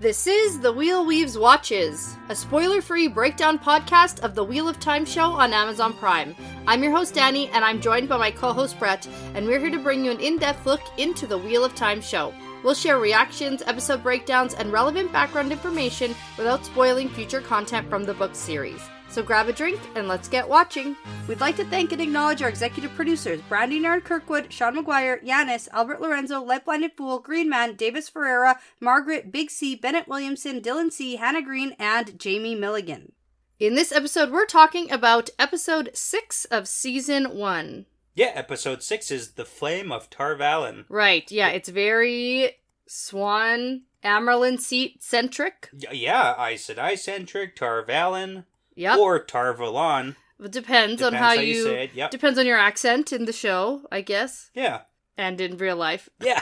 This is The Wheel Weaves Watches, a spoiler-free breakdown podcast of the Wheel of Time show on Amazon Prime. I'm your host, Dani, and I'm joined by my co-host, Brett, and we're here to bring you an in-depth look into the Wheel of Time show. We'll share reactions, episode breakdowns, and relevant background information without spoiling future content from the book series. So grab a drink and let's get watching. We'd like to thank and acknowledge our executive producers, Brandy and Kirkwood, Sean McGuire, Yanis, Albert Lorenzo, LightBlindedFool, Green Man, Deyvis Ferreira, Margaret, Big C, Bennett Williamson, Dylan C, Hannah Green, and Jamie Milligan. In this episode, we're talking about episode 6 of season 1. Yeah, episode 6 is The Flame of Tar Valon. Right, yeah, it's very Swan, Amerlin Seat-centric. Yeah, Aes Sedai-centric, Tar Valon. Yep. Or Tar Valon. It depends on how you say it. Yep. Depends on your accent in the show, I guess. Yeah. And in real life. Yeah.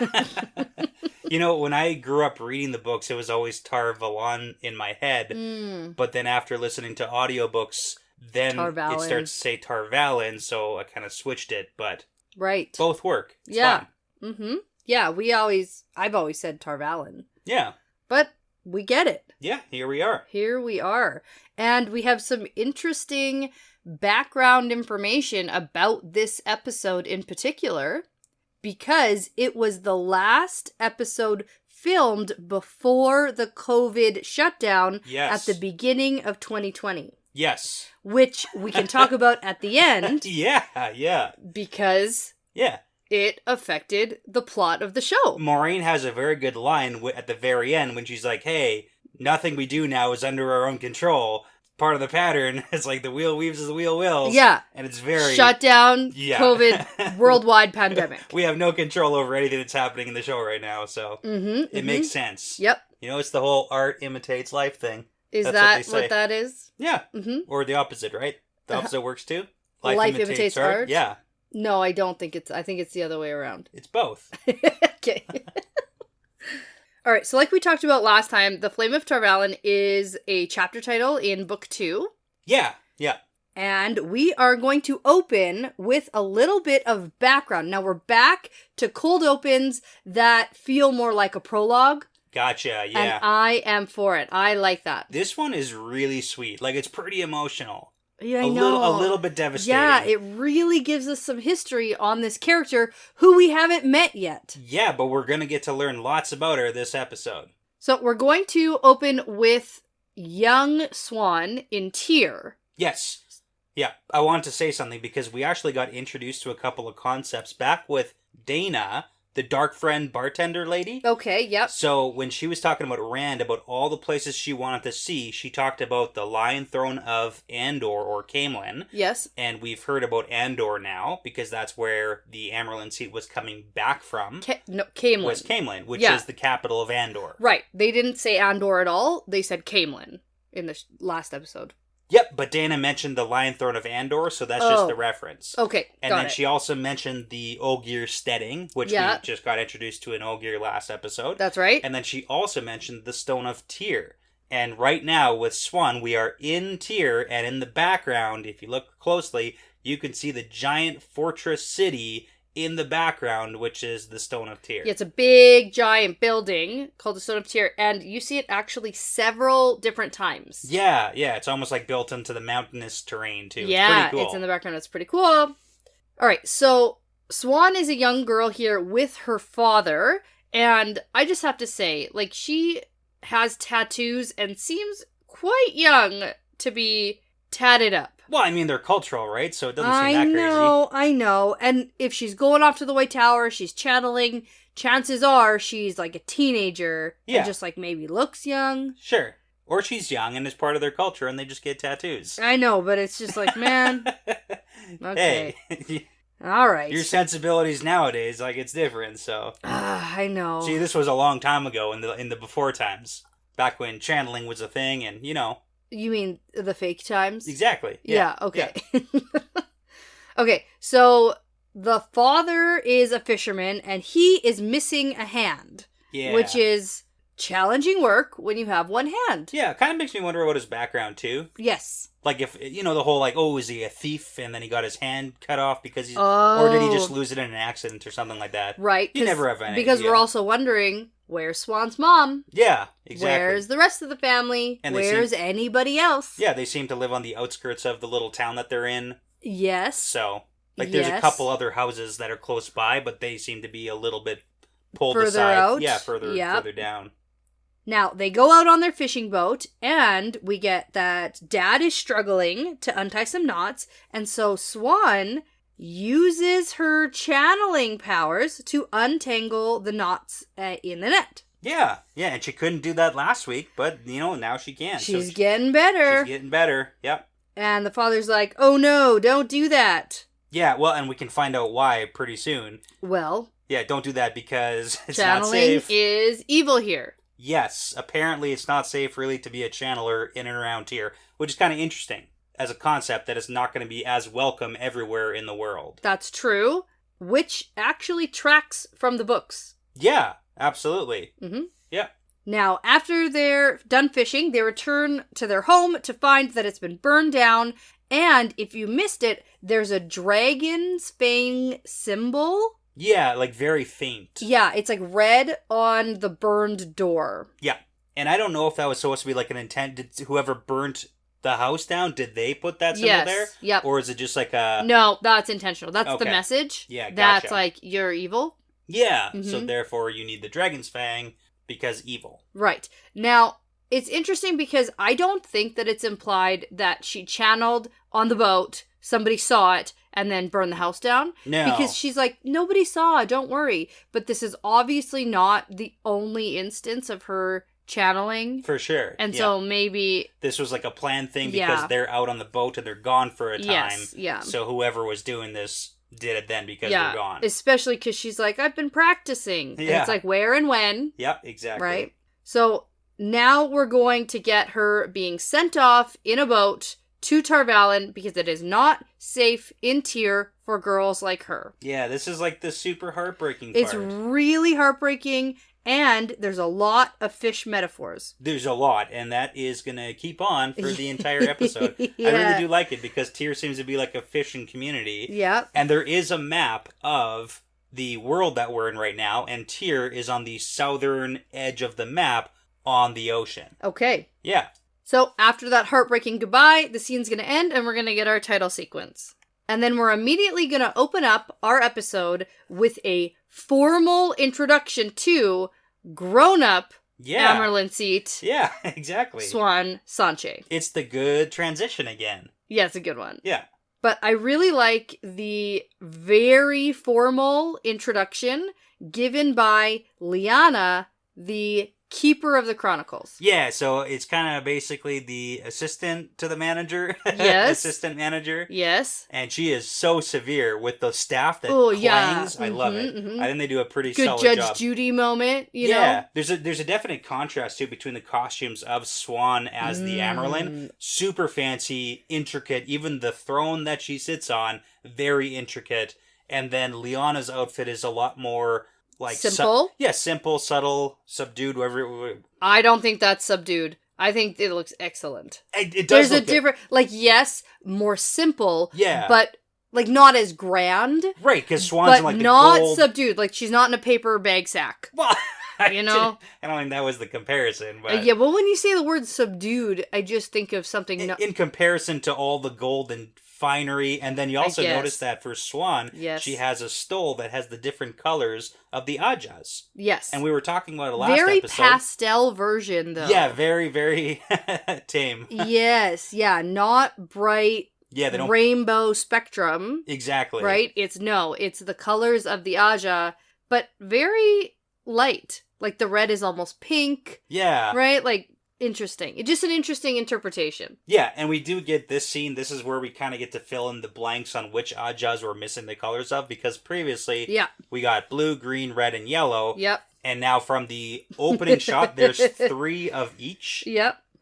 You know, when I grew up reading the books, it was always Tar Valon in my head. But then after listening to audiobooks, then it starts to say Tar Valon, so I kind of switched it. But right. Both work. It's yeah. fun. Mm-hmm. Yeah, I've always said Tar Valon. Yeah. But we get it. Yeah, here we are. Here we are. And we have some interesting background information about this episode in particular, because it was the last episode filmed before the COVID shutdown at the beginning of 2020. Yes. Which we can talk about at the end. Yeah. Because it affected the plot of the show. Maureen has a very good line at the very end when she's like, hey, nothing we do now is under our own control. Part of the pattern is like the wheel weaves as the wheel wills. Yeah. And it's very... Shut down, COVID, worldwide pandemic. We have no control over anything that's happening in the show right now, so it makes sense. Yep. You know, it's the whole art imitates life thing. Is that what that is? Yeah. Or the opposite, right? The opposite works too. Life imitates art? Yeah. No, I don't think I think it's the other way around. It's both. Okay. All right, so like we talked about last time, The Flame of Tar Valon is a chapter title in Book 2. Yeah. And we are going to open with a little bit of background. Now we're back to cold opens that feel more like a prologue. Gotcha, yeah. And I am for it. I like that. This one is really sweet. Like, it's pretty emotional. Yeah, I know. A little bit devastating. Yeah, it really gives us some history on this character who we haven't met yet. Yeah, but we're going to get to learn lots about her this episode. So we're going to open with young Swan in Tyr. Yes. Yeah, I want to say something because we actually got introduced to a couple of concepts back with Dana, the dark friend bartender lady. Okay, yep. So when she was talking about Rand, about all the places she wanted to see, she talked about the Lion Throne of Andor or Caemlyn. Yes. And we've heard about Andor now, because that's where the Amerlin seat was coming back from. Caemlyn. Was Caemlyn, which is the capital of Andor. Right. They didn't say Andor at all. They said Caemlyn in the last episode. Yep, but Dana mentioned the Lion Throne of Andor, so that's just the reference. Okay, and then she also mentioned the Ogier Steading, which we just got introduced to in Ogier last episode. That's right. And then she also mentioned the Stone of Tyr. And right now, with Swan, we are in Tyr, and in the background, if you look closely, you can see the giant fortress city in the background, which is the Stone of Tyr. Yeah, it's a big, giant building called the Stone of Tyr, and you see it actually several different times. Yeah, it's almost like built into the mountainous terrain, too. Yeah, it's pretty cool. It's in the background. It's pretty cool. All right, so Swan is a young girl here with her father, and I just have to say, like, she has tattoos and seems quite young to be tatted up. Well, I mean, they're cultural, right? So it doesn't seem that crazy. I know. And if she's going off to the White Tower, she's channeling, chances are she's like a teenager and just like maybe looks young. Sure. Or she's young and is part of their culture and they just get tattoos. I know, but it's just like, man. Okay. Hey. All right. Your sensibilities nowadays, like, it's different, so. I know. See, this was a long time ago in the before times. Back when channeling was a thing and, you know. You mean the fake times? Exactly. Yeah, okay. Yeah. Okay, so the father is a fisherman, and he is missing a hand. Yeah. Which is challenging work when you have one hand. Yeah, it kind of makes me wonder about his background, too. Yes. Like, if, you know, the whole, like, oh, is he a thief, and then he got his hand cut off because he's... Oh. Or did he just lose it in an accident or something like that? Right. You never have any Because idea. we're also wondering... where's Swan's mom? Yeah, exactly. Where's the rest of the family? And where's anybody else? Yeah, they seem to live on the outskirts of the little town that they're in. Yes. So, like, there's a couple other houses that are close by, but they seem to be a little bit pulled further aside. out. Yeah, further down. Now, they go out on their fishing boat, and we get that Dad is struggling to untie some knots, and so Swan uses her channeling powers to untangle the knots in the net. Yeah, and she couldn't do that last week, but, now she can. She's getting better. She's getting better, yep. And the father's like, oh no, don't do that. Yeah, well, and we can find out why pretty soon. Well. Yeah, don't do that because it's not safe. Channeling is evil here. Yes, apparently it's not safe really to be a channeler in and around here, which is kind of interesting as a concept that is not going to be as welcome everywhere in the world. That's true, which actually tracks from the books. Yeah, absolutely. Mm-hmm. Yeah. Now, after they're done fishing, they return to their home to find that it's been burned down, and if you missed it, there's a dragon's fang symbol. Yeah, like very faint. Yeah, it's like red on the burned door. Yeah, and I don't know if that was supposed to be like an intent. Did whoever burnt the house down, did they put that symbol there? Yep. Or is it just like a... No, that's intentional. That's the message. Yeah, gotcha. That's like, you're evil. Yeah, so therefore you need the dragon's fang because evil. Right. Now, it's interesting because I don't think that it's implied that she channeled on the boat, somebody saw it, and then burned the house down. No. Because she's like, nobody saw, don't worry. But this is obviously not the only instance of her channeling. For sure. And so maybe... This was like a planned thing because they're out on the boat and they're gone for a time. Yes, yeah. So whoever was doing this did it then because they're gone. Especially because she's like, I've been practicing. Yeah. And it's like, where and when. Yep, exactly. Right? So now we're going to get her being sent off in a boat to Tar Valon because it is not safe in Tyr for girls like her. Yeah, this is like the super heartbreaking part. It's really heartbreaking, and there's a lot of fish metaphors. There's a lot, and that is going to keep on for the entire episode. Yeah. I really do like it because Tyr seems to be like a fishing community. Yep. And there is a map of the world that we're in right now, and Tyr is on the southern edge of the map on the ocean. Okay. Yeah. So after that heartbreaking goodbye, the scene's going to end and we're going to get our title sequence. And then we're immediately going to open up our episode with a formal introduction to grown-up Amerlin Seat. Yeah, exactly. Swan Sanche. It's the good transition again. Yeah, it's a good one. Yeah. But I really like the very formal introduction given by Lyanna, the Keeper of the Chronicles. Yeah, so it's kind of basically the assistant to the manager. Yes. Assistant manager. Yes. And she is so severe with the staff that clangs. Yeah. I love it. I think they do a pretty solid Good job. Judge Judy moment, you know? There's a definite contrast, too, between the costumes of Swan as the Amerlin. Super fancy, intricate. Even the throne that she sits on, very intricate. And then Lyanna's outfit is a lot more... like simple? Simple, subtle, subdued, whatever. I don't think that's subdued. I think it looks excellent. It does. There's a different, like, yes, more simple. Yeah. But, like, not as grand. Right, because Swan's in, like, the not gold... subdued. Like, she's not in a paper bag sack. Well, you know? I don't think that was the comparison, but... yeah, well, when you say the word subdued, I just think of something... In comparison to all the gold and finery, and then you also notice that for Swan, she has a stole that has the different colors of the Ajas. Yes. And we were talking about it last very episode. Very pastel version, though. Yeah, very, very tame. Yes, yeah, not bright they don't... rainbow spectrum. Exactly. Right? It's the colors of the Aja, but very light. Like, the red is almost pink. Yeah. Right? Like, interesting. It's just an interesting interpretation. Yeah, and we do get this scene. This is where we kind of get to fill in the blanks on which Ajas we're missing the colors of, because previously we got blue, green, red, and yellow. Yep. And now from the opening shot, there's 3 of each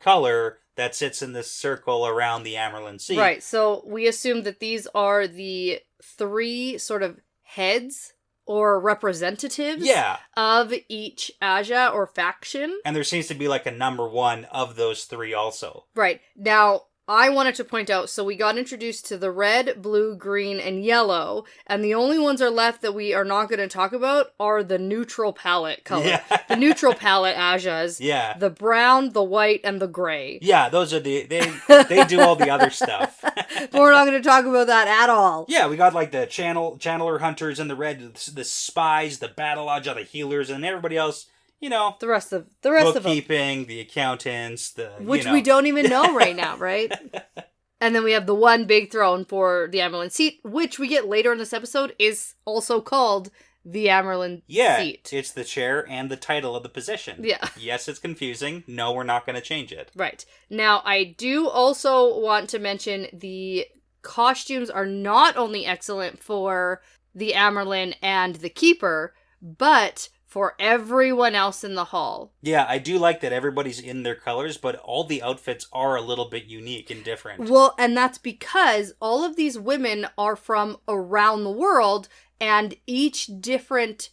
color that sits in this circle around the Amerlin Sea. Right, so we assume that these are the 3 sort of heads or representatives of each Aja or faction. And there seems to be like a number 1 of those 3 also. Right. Now, I wanted to point out, so we got introduced to the red, blue, green, and yellow, and the only ones are left that we are not going to talk about are the neutral palette color. Yeah. The neutral palette Ajas. Yeah. The brown, the white, and the gray. Yeah, those are they do all the other stuff. But we're not going to talk about that at all. Yeah, we got like the channeler hunters in the red, the spies, the battle Aja, the healers, and everybody else. You know, the rest of them. Bookkeeping, the accountants, which we don't even know right now, right? And then we have the one big throne for the Amerlin seat, which we get later in this episode is also called the Amerlin seat. Yeah, it's the chair and the title of the position. Yeah. Yes, it's confusing. No, we're not going to change it. Right. Now, I do also want to mention the costumes are not only excellent for the Amerlin and the Keeper, but for everyone else in the hall. Yeah, I do like that everybody's in their colors, but all the outfits are a little bit unique and different. Well, and that's because all of these women are from around the world, and each different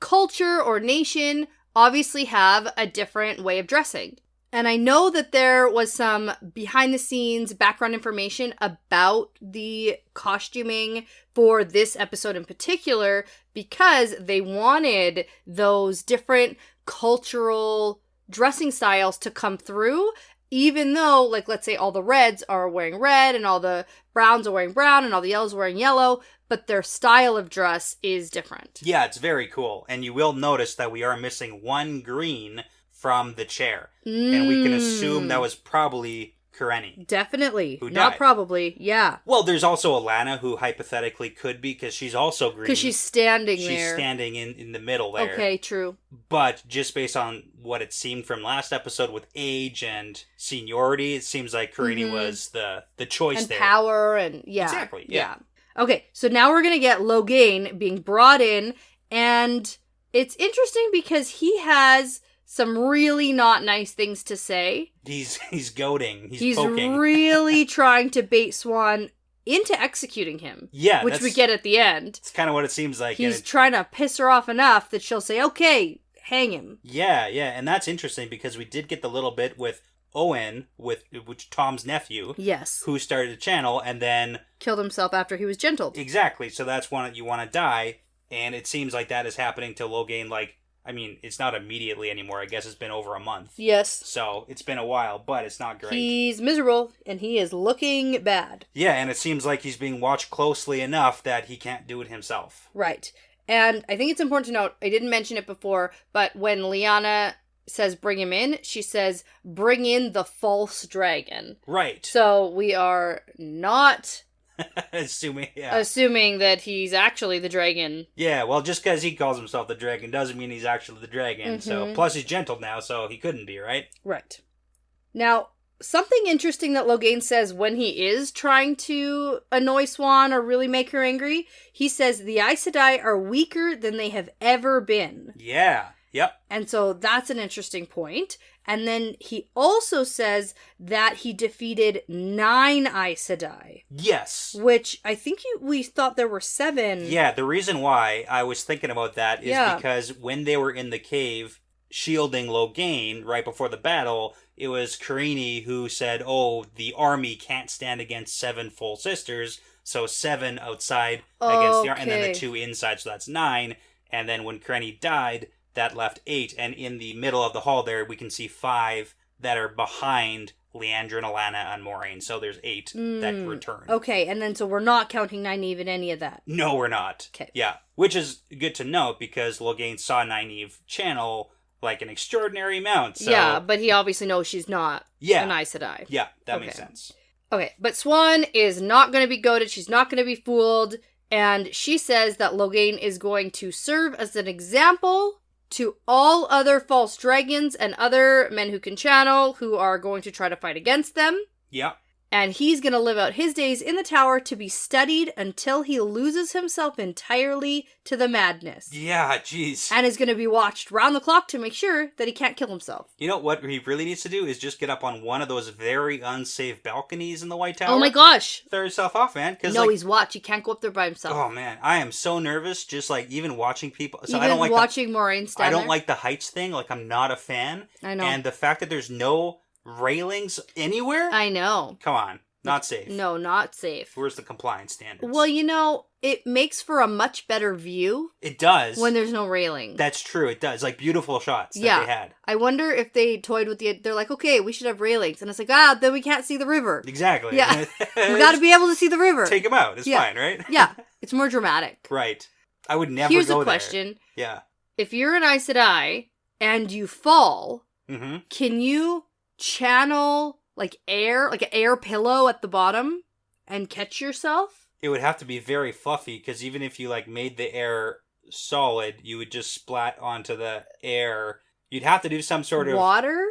culture or nation obviously have a different way of dressing. And I know that there was some behind-the-scenes background information about the costuming for this episode in particular because they wanted those different cultural dressing styles to come through, even though, let's say all the reds are wearing red and all the browns are wearing brown and all the yellows are wearing yellow, but their style of dress is different. Yeah, it's very cool. And you will notice that we are missing one green from the chair. And we can assume that was probably Karenni. Definitely. Who Not died. Probably, yeah. Well, there's also Alana, who hypothetically could be, because she's also green. Because she's standing there. She's standing in the middle there. Okay, true. But just based on what it seemed from last episode with age and seniority, it seems like Karenni was the choice and there. And power and, yeah. Exactly, yeah. Okay, so now we're going to get Logain being brought in, and it's interesting because he has some really not nice things to say. He's goading. He's poking. He's really trying to bait Swan into executing him. Yeah, which we get at the end. It's kind of what it seems like. He's trying to piss her off enough that she'll say, okay, hang him. Yeah, and that's interesting because we did get the little bit with Owen, which Tom's nephew. Yes. Who started a channel and then killed himself after he was gentled. Exactly. So that's one you want to die, and it seems like that is happening to Logain. It's not immediately anymore. I guess it's been over a month. Yes. So it's been a while, but it's not great. He's miserable, and he is looking bad. Yeah, and it seems like he's being watched closely enough that he can't do it himself. Right. And I think it's important to note, I didn't mention it before, but when Liana says bring him in, she says bring in the false dragon. Right. So we are not assuming that he's actually the dragon. Yeah, well, just because he calls himself the dragon doesn't mean he's actually the dragon. So plus he's gentled now, so he couldn't be, right? Right. Now, something interesting that Logain says when he is trying to annoy Swan or really make her angry, he says the Aes Sedai are weaker than they have ever been. Yeah. Yep. And so that's an interesting point. And then he also says that he defeated 9 Aes Sedai. Yes. Which I think we thought there were 7. Yeah, the reason why I was thinking about that is because when they were in the cave shielding Logain right before the battle, it was Karenni who said, oh, the army can't stand against 7 full sisters, so 7 outside against the army, and then the 2 inside, so that's 9. And then when Karenni died, that left 8, and in the middle of the hall there, we can see 5 that are behind Leandra and Alana and Moraine. So there's 8 that return. Okay, and then so we're not counting Nynaeve in any of that. No, we're not. Okay. Yeah, which is good to note because Logain saw Nynaeve channel an extraordinary amount. So... Yeah, but he obviously knows she's not an Aes Sedai. Yeah, that makes sense. Okay, but Swan is not going to be goaded. She's not going to be fooled. And she says that Logain is going to serve as an example to all other false dragons and other men who can channel who are going to try to fight against them. Yeah. And he's going to live out his days in the tower to be studied until he loses himself entirely to the madness. Yeah, jeez. And is going to be watched round the clock to make sure that he can't kill himself. You know what he really needs to do is just get up on one of those very unsafe balconies in the White Tower. Oh my gosh. Throw yourself off, man. No, he's watched. He can't go up there by himself. Oh man, I am so nervous just even watching people. So even I don't like watching Moraine stand I don't there. like the heights thing. I'm not a fan. I know. And the fact that there's no railings anywhere? I know. Come on. Not safe. No, not safe. Where's the compliance standards? Well, it makes for a much better view. It does. When there's no railing. That's true. It does. Like, beautiful shots that they had. I wonder if they toyed with they're like, okay, we should have railings. And it's like, then we can't see the river. Exactly. Yeah. We got to be able to see the river. Take them out. It's fine, right? Yeah. It's more dramatic. Right. I would never Here's go a question. There. Yeah. If you're an Aes Sedai and you fall, can you channel like air, like an air pillow at the bottom and catch yourself? It would have to be very fluffy, because even if you like made the air solid, you would just splat onto the air. You'd have to do some sort of water.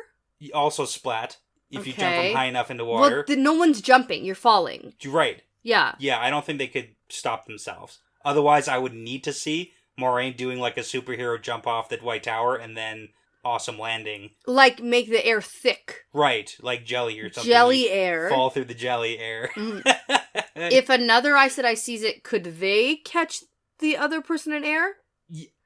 Also splat if you jump from high enough into water. Well, then no one's jumping. You're falling. You're right. Yeah. Yeah, I don't think they could stop themselves. Otherwise, I would need to see Moiraine doing like a superhero jump off the White Tower and then awesome landing. Like make the air thick. Right, like jelly or something. Jelly air. Fall through the jelly air. If another Aes Sedai sees it, could they catch the other person in air?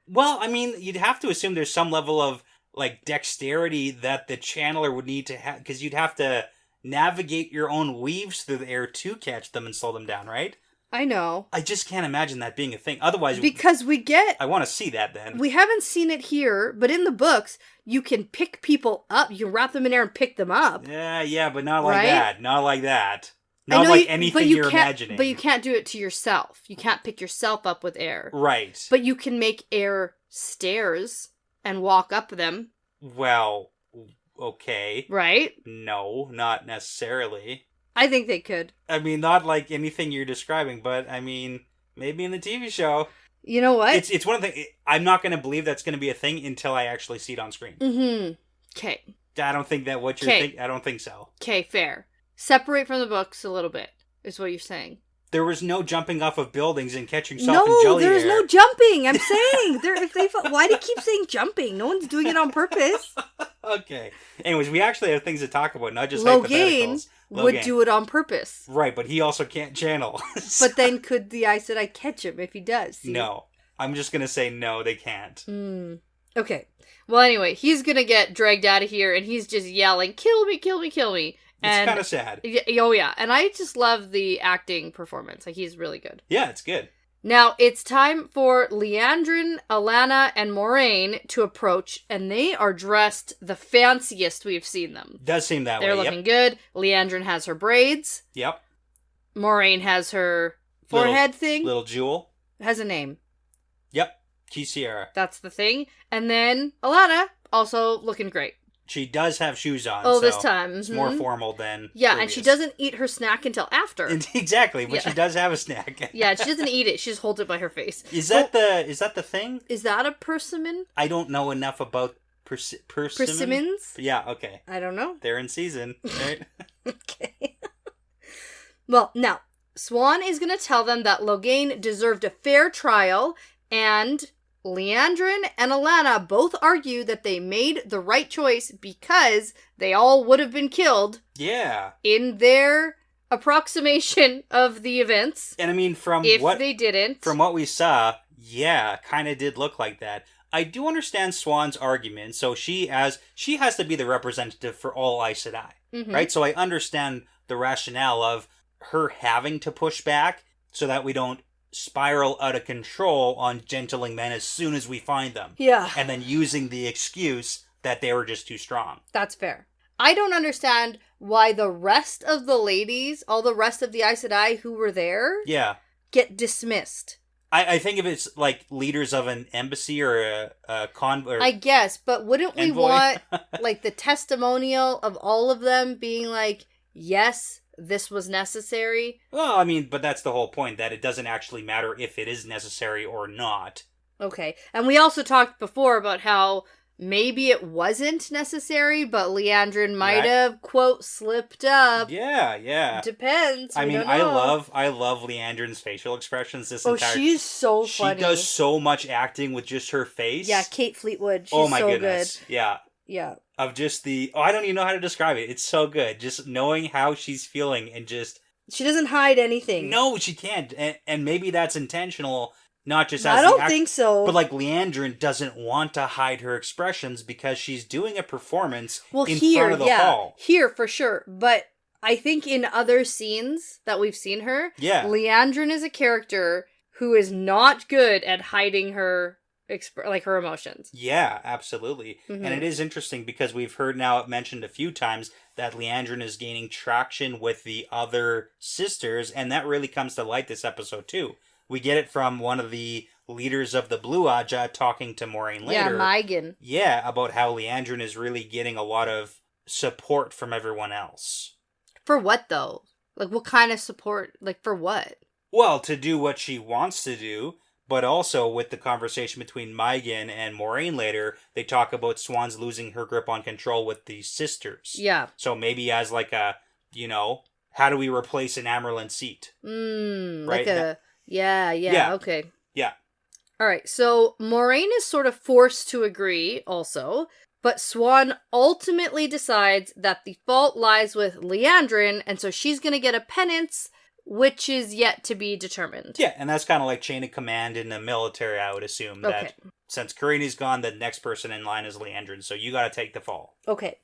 Well, I mean, you'd have to assume there's some level of like dexterity that the channeler would need to have, because you'd have to navigate your own weaves through the air to catch them and slow them down, right? I know. I just can't imagine that being a thing. Otherwise, because I want to see that then. We haven't seen it here, but in the books, you can pick people up. You can wrap them in air and pick them up. Yeah, but not like that. Not like that. Not anything you're imagining. But you can't do it to yourself. You can't pick yourself up with air. Right. But you can make air stairs and walk up them. Well, okay. Right? No, not necessarily. I think they could. I mean, not like anything you're describing, but I mean, maybe in the TV show. You know what? It's one of the... I'm not going to believe that's going to be a thing until I actually see it on screen. Mm-hmm. Okay. I don't think that what you're thinking... I don't think so. Okay, fair. Separate from the books a little bit, is what you're saying. There was no jumping off of buildings and catching yourself in jelly air. No, there's no jumping. I'm saying. Why do you keep saying jumping? No one's doing it on purpose. Okay. Anyways, we actually have things to talk about, not just hypotheticals. Logain would do it on purpose. Right, but he also can't channel. But then could the Aes Sedai catch him if he does? See? No. I'm just going to say no, they can't. Okay. Well, anyway, he's going to get dragged out of here, and he's just yelling, kill me, kill me, kill me. It's kind of sad. Oh, yeah. And I just love the acting performance. Like, he's really good. Yeah, it's good. Now, it's time for Liandrin, Alanna, and Moiraine to approach, and they are dressed the fanciest we've seen them. Does seem that way, They're looking good. Liandrin has her braids. Yep. Moiraine has her forehead thing. Little jewel. Has a name. Yep. Kisierra. That's the thing. And then Alanna, also looking great. She does have shoes on. Oh, so this time. It's more formal than previous. And she doesn't eat her snack until after. Exactly, but she does have a snack. Yeah, she doesn't eat it. She just holds it by her face. Is that the thing? Is that a persimmon? I don't know enough about persimmons. Yeah, okay. I don't know. They're in season, right? Okay. Well, now, Siuan is going to tell them that Logain deserved a fair trial, and Liandrin and Alanna both argue that they made the right choice because they all would have been killed. Yeah. In their approximation of the events. And I mean, they didn't. From what we saw, yeah, kind of did look like that. I do understand Siuan's argument. So she has to be the representative for all Aes Sedai, right? So I understand the rationale of her having to push back so that we don't spiral out of control on gentling men as soon as we find them. Yeah. And then using the excuse that they were just too strong. That's fair. I don't understand why the rest of the ladies, all the rest of the Aes Sedai who were there, get dismissed. I think if it's like leaders of an embassy or a convoy. I guess, but wouldn't we want like the testimonial of all of them being like, yes, this was necessary? Well, I mean, but that's the whole point, that it doesn't actually matter if it is necessary or not. Okay. And we also talked before about how maybe it wasn't necessary, but Liandrin might have, quote, slipped up. Yeah. Depends. I mean, I love Liandrin's facial expressions this entire... she's so funny. She does so much acting with just her face. Yeah, Kate Fleetwood. She's so goodness. Good. Yeah. Yeah. Of just I don't even know how to describe it. It's so good. Just knowing how she's feeling and just... She doesn't hide anything. No, she can't. And maybe that's intentional, Not just I as don't think so. But like Leandrin doesn't want to hide her expressions because she's doing a performance in front of the hall. Here, for sure. But I think in other scenes that we've seen her, Leandrin is a character who is not good at hiding her her emotions. Yeah, absolutely. Mm-hmm. And it is interesting because we've heard now it mentioned a few times that Leandrin is gaining traction with the other sisters, and that really comes to light this episode too. We get it from one of the leaders of the Blue Aja talking to Moiraine later. Yeah, Milligan. Yeah, about how Leandrin is really getting a lot of support from everyone else. For what, though? Like, what kind of support? Like, for what? Well, to do what she wants to do, but also with the conversation between Milligan and Moiraine later, they talk about Swan's losing her grip on control with the sisters. Yeah. So maybe as like a, how do we replace an Amyrlin seat? Right? Like Yeah, okay. Yeah. All right, so Moiraine is sort of forced to agree also, but Swan ultimately decides that the fault lies with Leandrin, and so she's going to get a penance, which is yet to be determined. Yeah, and that's kind of like chain of command in the military, I would assume, that since Karini's gone, the next person in line is Leandrin, so you got to take the fall. Okay.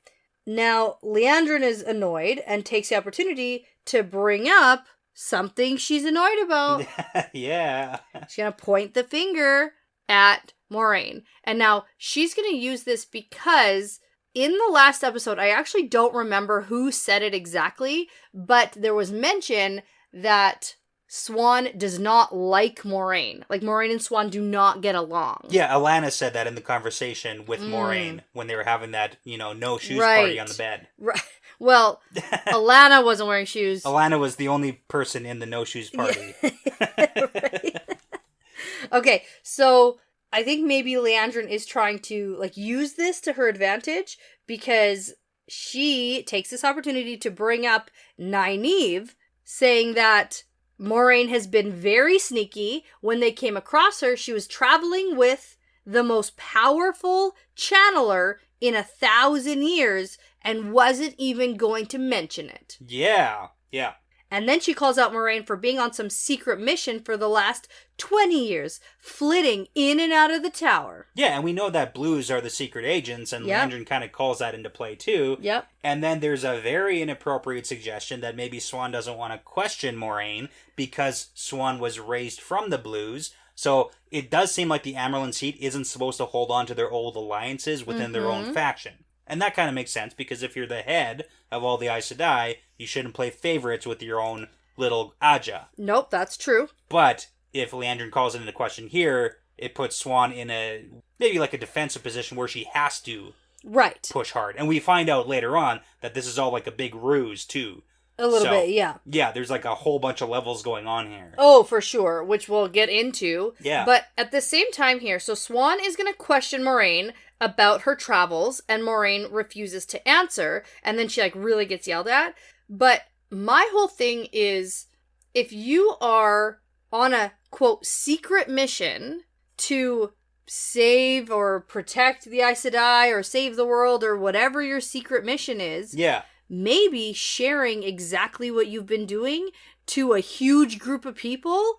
Now, Leandrin is annoyed and takes the opportunity to bring up something she's annoyed about. Yeah. She's going to point the finger at Moiraine. And now she's going to use this because in the last episode, I actually don't remember who said it exactly, but there was mention that Swan does not like Moiraine. Like, Moiraine and Swan do not get along. Yeah, Alana said that in the conversation with Moiraine when they were having that, no shoes party on the bed. Right. Well, Alana wasn't wearing shoes. Alana was the only person in the no shoes party. Right. Okay, so I think maybe Leandrin is trying to use this to her advantage because she takes this opportunity to bring up Nynaeve, saying that Moiraine has been very sneaky. When they came across her, she was traveling with the most powerful channeler in 1,000 years and wasn't even going to mention it. Yeah. And then she calls out Moiraine for being on some secret mission for the last 20 years, flitting in and out of the tower. Yeah, and we know that blues are the secret agents, and Leandrin kind of calls that into play too. Yep. And then there's a very inappropriate suggestion that maybe Swan doesn't want to question Moiraine because Swan was raised from the blues. So it does seem like the Amyrlin seat isn't supposed to hold on to their old alliances within their own faction. And that kind of makes sense, because if you're the head of all the Aes Sedai, you shouldn't play favorites with your own little Aja. Nope, that's true. But if Leandrin calls it into question here, it puts Swan in maybe a defensive position where she has to push hard. And we find out later on that this is all like a big ruse, too. A little bit, yeah. Yeah, there's a whole bunch of levels going on here. Oh, for sure, which we'll get into. Yeah. But at the same time here, so Swan is going to question Moiraine about her travels, and Moiraine refuses to answer, and then she really gets yelled at. But my whole thing is, if you are on a, quote, secret mission to save or protect the Aes Sedai or save the world or whatever your secret mission is... Yeah. Maybe sharing exactly what you've been doing to a huge group of people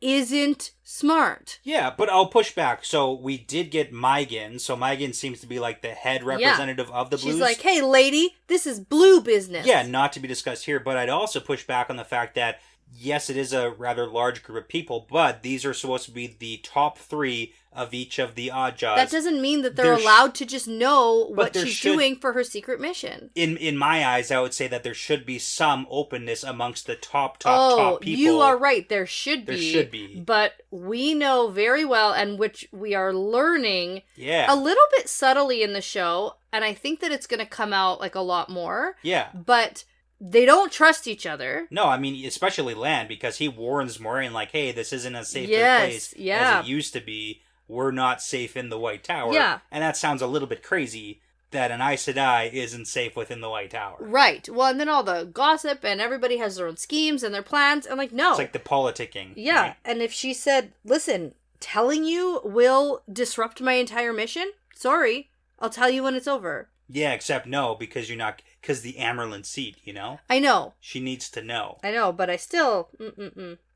isn't smart. Yeah, but I'll push back. So we did get Milligan. So Milligan seems to be the head representative of the Blues. She's like, hey, lady, this is blue business. Yeah, not to be discussed here. But I'd also push back on the fact that, yes, it is a rather large group of people, but these are supposed to be the top 3 of each of the Ajas. That doesn't mean that they're allowed to just know what she's doing for her secret mission. In my eyes, I would say that there should be some openness amongst the top people. Oh, you are right. There should be. There should be. But we know very well, and which we are learning a little bit subtly in the show, and I think that it's going to come out a lot more. Yeah. But... they don't trust each other. No, I mean, especially Lan, because he warns Moiraine, hey, this isn't as safe a place as it used to be. We're not safe in the White Tower. Yeah. And that sounds a little bit crazy, that an Aes Sedai isn't safe within the White Tower. Right. Well, and then all the gossip, and everybody has their own schemes and their plans, and no. It's the politicking. Yeah, right? And if she said, listen, telling you will disrupt my entire mission, sorry, I'll tell you when it's over. Yeah, except no, because you're not... because the Amerlin seat, you know? I know. She needs to know. I know, but I still...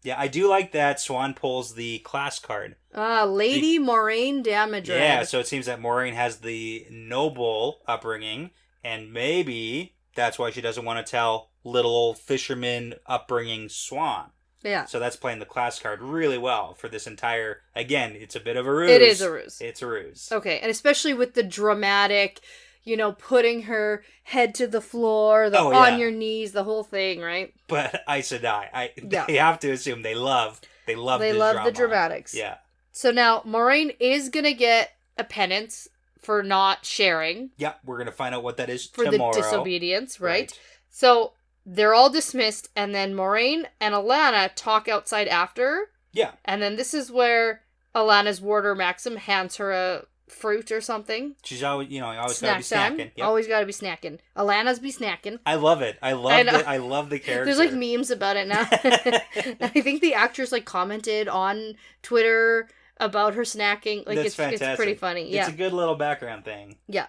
Yeah, I do like that Swan pulls the class card. Lady Moraine Damage. Yeah, so it seems that Moraine has the noble upbringing, and maybe that's why she doesn't want to tell little old fisherman upbringing Swan. Yeah. So that's playing the class card really well for this entire... Again, it's a bit of a ruse. It is a ruse. It's a ruse. Okay, and especially with the dramatic, putting her head to the floor, on your knees, the whole thing, right? But Aes Sedai, they have to assume they love the dramatics. Yeah. So now Moraine is gonna get a penance for not sharing. Yeah, we're gonna find out what that is for tomorrow. The disobedience, right? So they're all dismissed, and then Moraine and Alana talk outside after. Yeah. And then this is where Alana's warder Maxim hands her a fruit or something. She's always, always gotta be snacking. Yep. Always gotta be snacking. Alana's be snacking. I love it. I love the character. There's like memes about it now. I think the actress commented on Twitter about her snacking. Like it's pretty funny. Yeah. It's a good little background thing. Yeah.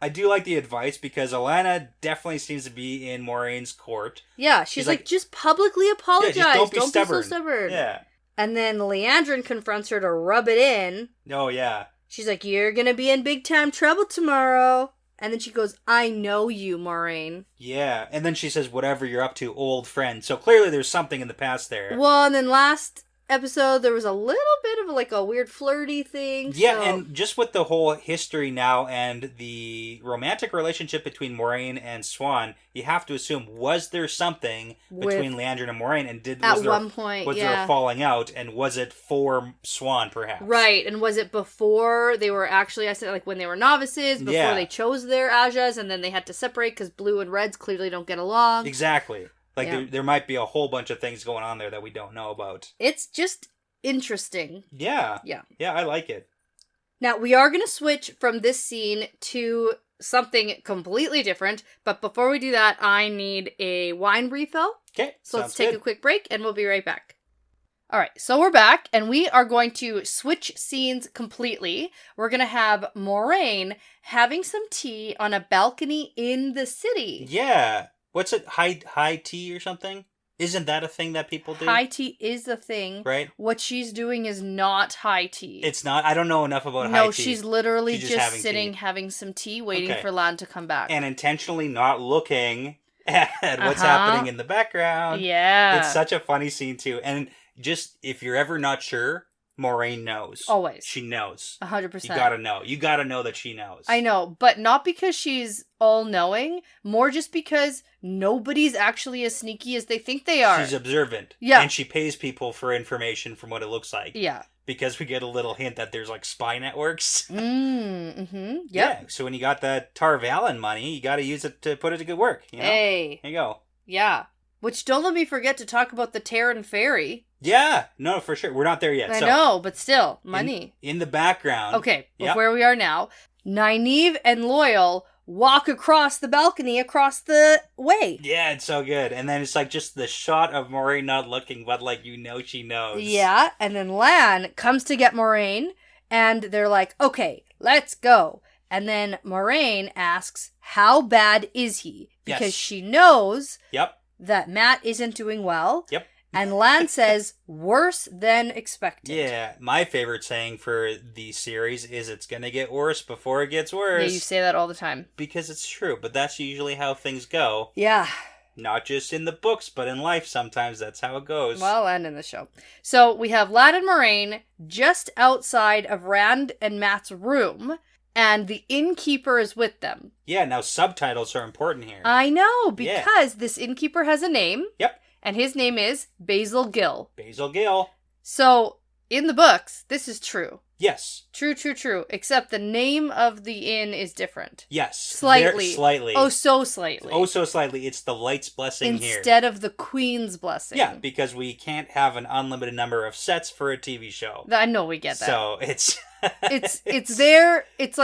I do like the advice because Alana definitely seems to be in Moraine's court. Yeah, she's like, just publicly apologize. Yeah, just don't be so stubborn. Yeah. And then Leandrin confronts her to rub it in. Oh, yeah. She's like, you're gonna be in big time trouble tomorrow. And then she goes, I know you, Moraine. Yeah, and then she says, whatever you're up to, old friend. So clearly there's something in the past there. Well, and then last episode there was a little bit of a weird flirty thing. Yeah, and just with the whole history now and the romantic relationship between Moraine and Swan, you have to assume, was there something between Leandrin and Moraine, and was there a falling out, and was it for Swan perhaps? Right, and was it before they were actually, when they were novices, before they chose their Ajas, and then they had to separate because blue and reds clearly don't get along? Exactly. There might be a whole bunch of things going on there that we don't know about. It's just interesting. Yeah. Yeah. Yeah, I like it. Now, we are going to switch from this scene to something completely different. But before we do that, I need a wine refill. Okay. So let's take a quick break and we'll be right back. All right, so we're back and we are going to switch scenes completely. We're going to have Moraine having some tea on a balcony in the city. Yeah. What's it? High tea or something? Isn't that a thing that people do? High tea is a thing. Right. What she's doing is not high tea. It's not? I don't know enough about high tea. No, she's literally just sitting having some tea, waiting for Lan to come back. And intentionally not looking at what's happening in the background. Yeah. It's such a funny scene too. And just, if you're ever not sure, Moraine knows. Always. She knows. 100%. You gotta know. You gotta know that she knows. I know, but not because she's all-knowing, more just because nobody's actually as sneaky as they think they are. She's observant. Yeah. And she pays people for information from what it looks like. Yeah. Because we get a little hint that there's spy networks. Mm-hmm. Yep. Yeah, so when you got that Tar Valon money, you gotta use it to put it to good work. You know? Hey. There you go. Yeah. Which, don't let me forget to talk about the Terran Ferry. Yeah, no, for sure. We're not there yet. I know, but still, money. In the background. Okay, but where we are now, Nynaeve and Loyal walk across the balcony across the way. Yeah, it's so good. And then it's just the shot of Moraine not looking, but she knows. Yeah, and then Lan comes to get Moraine, and they're like, okay, let's go. And then Moraine asks, how bad is he? Because she knows that Matt isn't doing well. Yep. And Lan says, worse than expected. Yeah, my favorite saying for the series is it's going to get worse before it gets worse. Yeah, you say that all the time. Because it's true, but that's usually how things go. Yeah. Not just in the books, but in life sometimes that's how it goes. Well, and in the show. So we have Lan and Moraine just outside of Rand and Matt's room, and the innkeeper is with them. Yeah, now subtitles are important here. I know, because this innkeeper has a name. Yep. And his name is Basil Gill. Basil Gill. So, in the books, this is true. Yes. True. Except the name of the inn is different. Yes. Slightly. Slightly. Oh, so slightly. Oh, so slightly. It's the Light's blessing here. Instead of the Queen's blessing. Yeah, because we can't have an unlimited number of sets for a TV show. I know we get that. So, it's... it's there. It's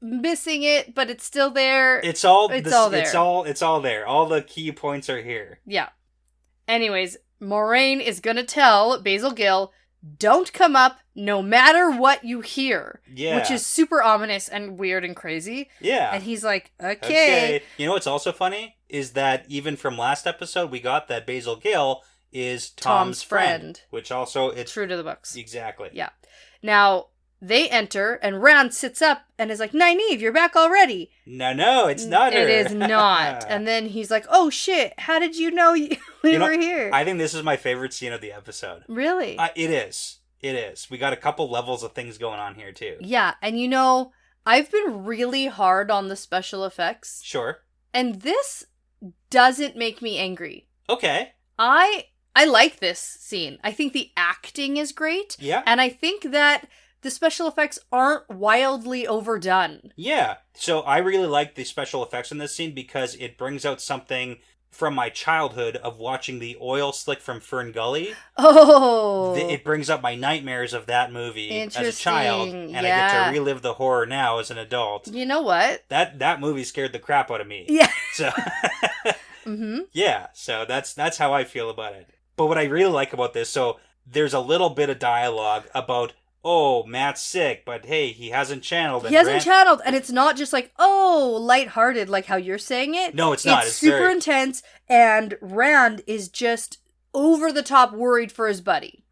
missing it, but it's still there. It's all there. It's all there. All the key points are here. Yeah. Anyways, Moraine is gonna tell Basil Gill, don't come up no matter what you hear. Yeah. Which is super ominous and weird and crazy. Yeah. And he's like, okay. You know what's also funny? Is that even from last episode, we got that Basil Gill is Tom's friend. Which also, it's... True to the books. Exactly. Yeah. Now, they enter, and Rand sits up and is like, Nynaeve, you're back already. No, it's not her. It is not. And then he's like, oh shit, how did you know we were here? I think this is my favorite scene of the episode. Really? It is. It is. We got a couple levels of things going on here, too. Yeah, and I've been really hard on the special effects. Sure. And this doesn't make me angry. Okay. I like this scene. I think the acting is great. Yeah. And I think that the special effects aren't wildly overdone. Yeah. So I really like the special effects in this scene because it brings out something from my childhood of watching the oil slick from Fern Gully. Oh. It brings up my nightmares of that movie as a child. And I get to relive the horror now as an adult. You know what? That movie scared the crap out of me. Yeah. So yeah. So that's how I feel about it. But what I really like about this, so there's a little bit of dialogue about, oh, Matt's sick, but hey, he hasn't channeled. He hasn't channeled, and it's not just like, oh, lighthearted, like how you're saying it. No, it's not. It's super intense, and Rand is just over the top worried for his buddy.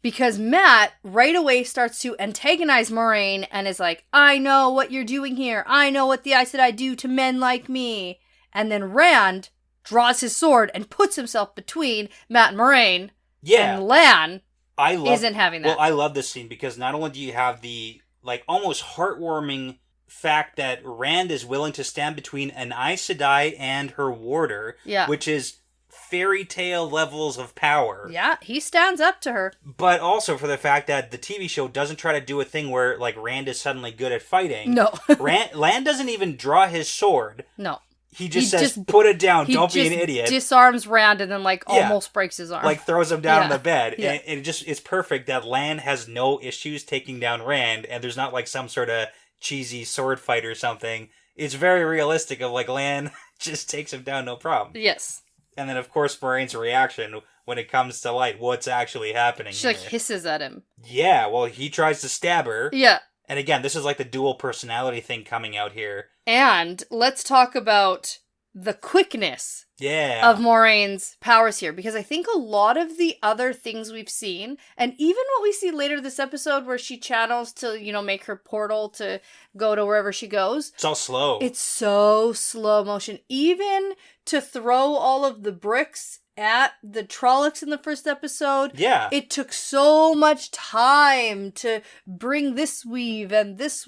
Because Matt right away starts to antagonize Moiraine and is like, I know what you're doing here. I know what the Aes Sedai do to men like me. And then Rand draws his sword and puts himself between Matt and Moiraine. Yeah. And Lan isn't having that. Well, I love this scene because not only do you have the, like, almost heartwarming fact that Rand is willing to stand between an Aes Sedai and her warder, which is fairy tale levels of power. Yeah, he stands up to her. But also for the fact that the TV show doesn't try to do a thing where, like, Rand is suddenly good at fighting. No. Lan doesn't even draw his sword. No. He says, put it down, don't be an idiot. Disarms Rand and then, like, almost breaks his arm. Like, throws him down on the bed. Yeah. And it's perfect that Lan has no issues taking down Rand, and there's not, like, some sort of cheesy sword fight or something. It's very realistic of, like, Lan just takes him down, no problem. Yes. And then, of course, Moiraine's reaction when it comes to light, what's actually happening She, like, hisses at him. Yeah, well, he tries to stab her. Yeah. And again, this is like the dual personality thing coming out here. And let's talk about the quickness of Moraine's powers here. Because I think a lot of the other things we've seen, and even what we see later this episode where she channels to, make her portal to go to wherever she goes. It's all slow. It's so slow motion. Even to throw all of the bricks at the Trollocs in the first episode. Yeah. It took so much time to bring this weave and do this.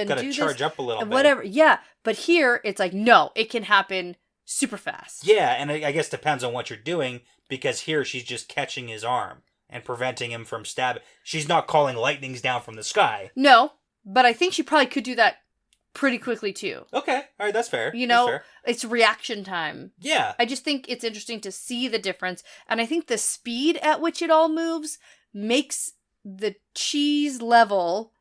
Gotta charge up a little bit. Whatever. Yeah. But here, it's like, no, it can happen super fast. Yeah, and I guess depends on what you're doing, because here she's just catching his arm and preventing him from stabbing. She's not calling lightnings down from the sky. No, but I think she probably could do that pretty quickly too. Okay, all right, that's fair. That's fair. It's reaction time. Yeah. I just think it's interesting to see the difference, and I think the speed at which it all moves makes the cheese level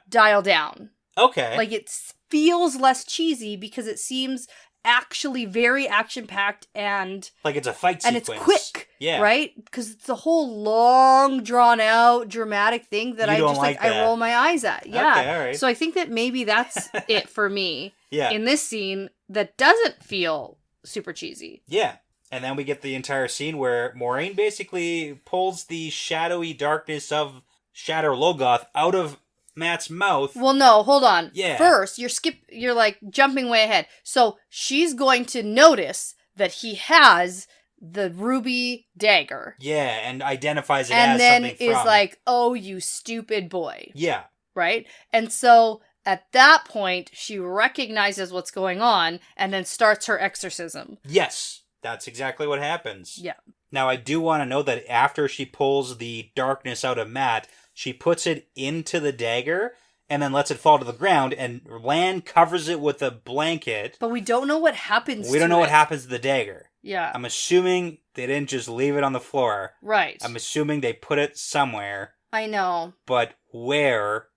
dial down. Okay. Like, it feels less cheesy because it seems actually very action-packed and... like it's a fight sequence. And it's quick, right? Because it's a whole long, drawn-out, dramatic thing that I roll my eyes at. Yeah. Okay, all right. So I think that maybe that's it for me in this scene that doesn't feel super cheesy. Yeah. And then we get the entire scene where Moiraine basically pulls the shadowy darkness of Shatter Logoth out of Matt's mouth. Well, no, hold on. Yeah. First, you're like jumping way ahead. So she's going to notice that he has the ruby dagger. Yeah, and identifies it and as then something from. Is like, oh, you stupid boy. Yeah. Right? And so at that point, she recognizes what's going on and then starts her exorcism. Yes, that's exactly what happens. Yeah. Now, I do want to know that after she pulls the darkness out of Matt, she puts it into the dagger and then lets it fall to the ground, and Lan covers it with a blanket. But we don't know what happens We don't know what happens to the dagger. Yeah. I'm assuming they didn't just leave it on the floor. Right. I'm assuming they put it somewhere. I know. But where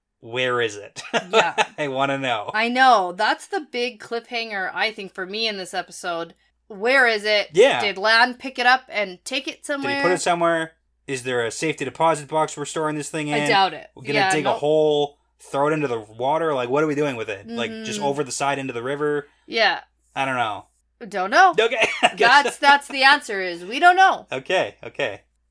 is it? Yeah. I want to know. I know. That's the big cliffhanger, I think, for me in this episode. Where is it? Yeah. Did Lan pick it up and take it somewhere? Did he put it somewhere? Is there a safety deposit box we're storing this thing in? I doubt it. We're gonna dig a hole, throw it into the water? Like, what are we doing with it? Like, just over the side into the river? Yeah. I don't know. Don't know. Okay. That's the answer is we don't know. Okay.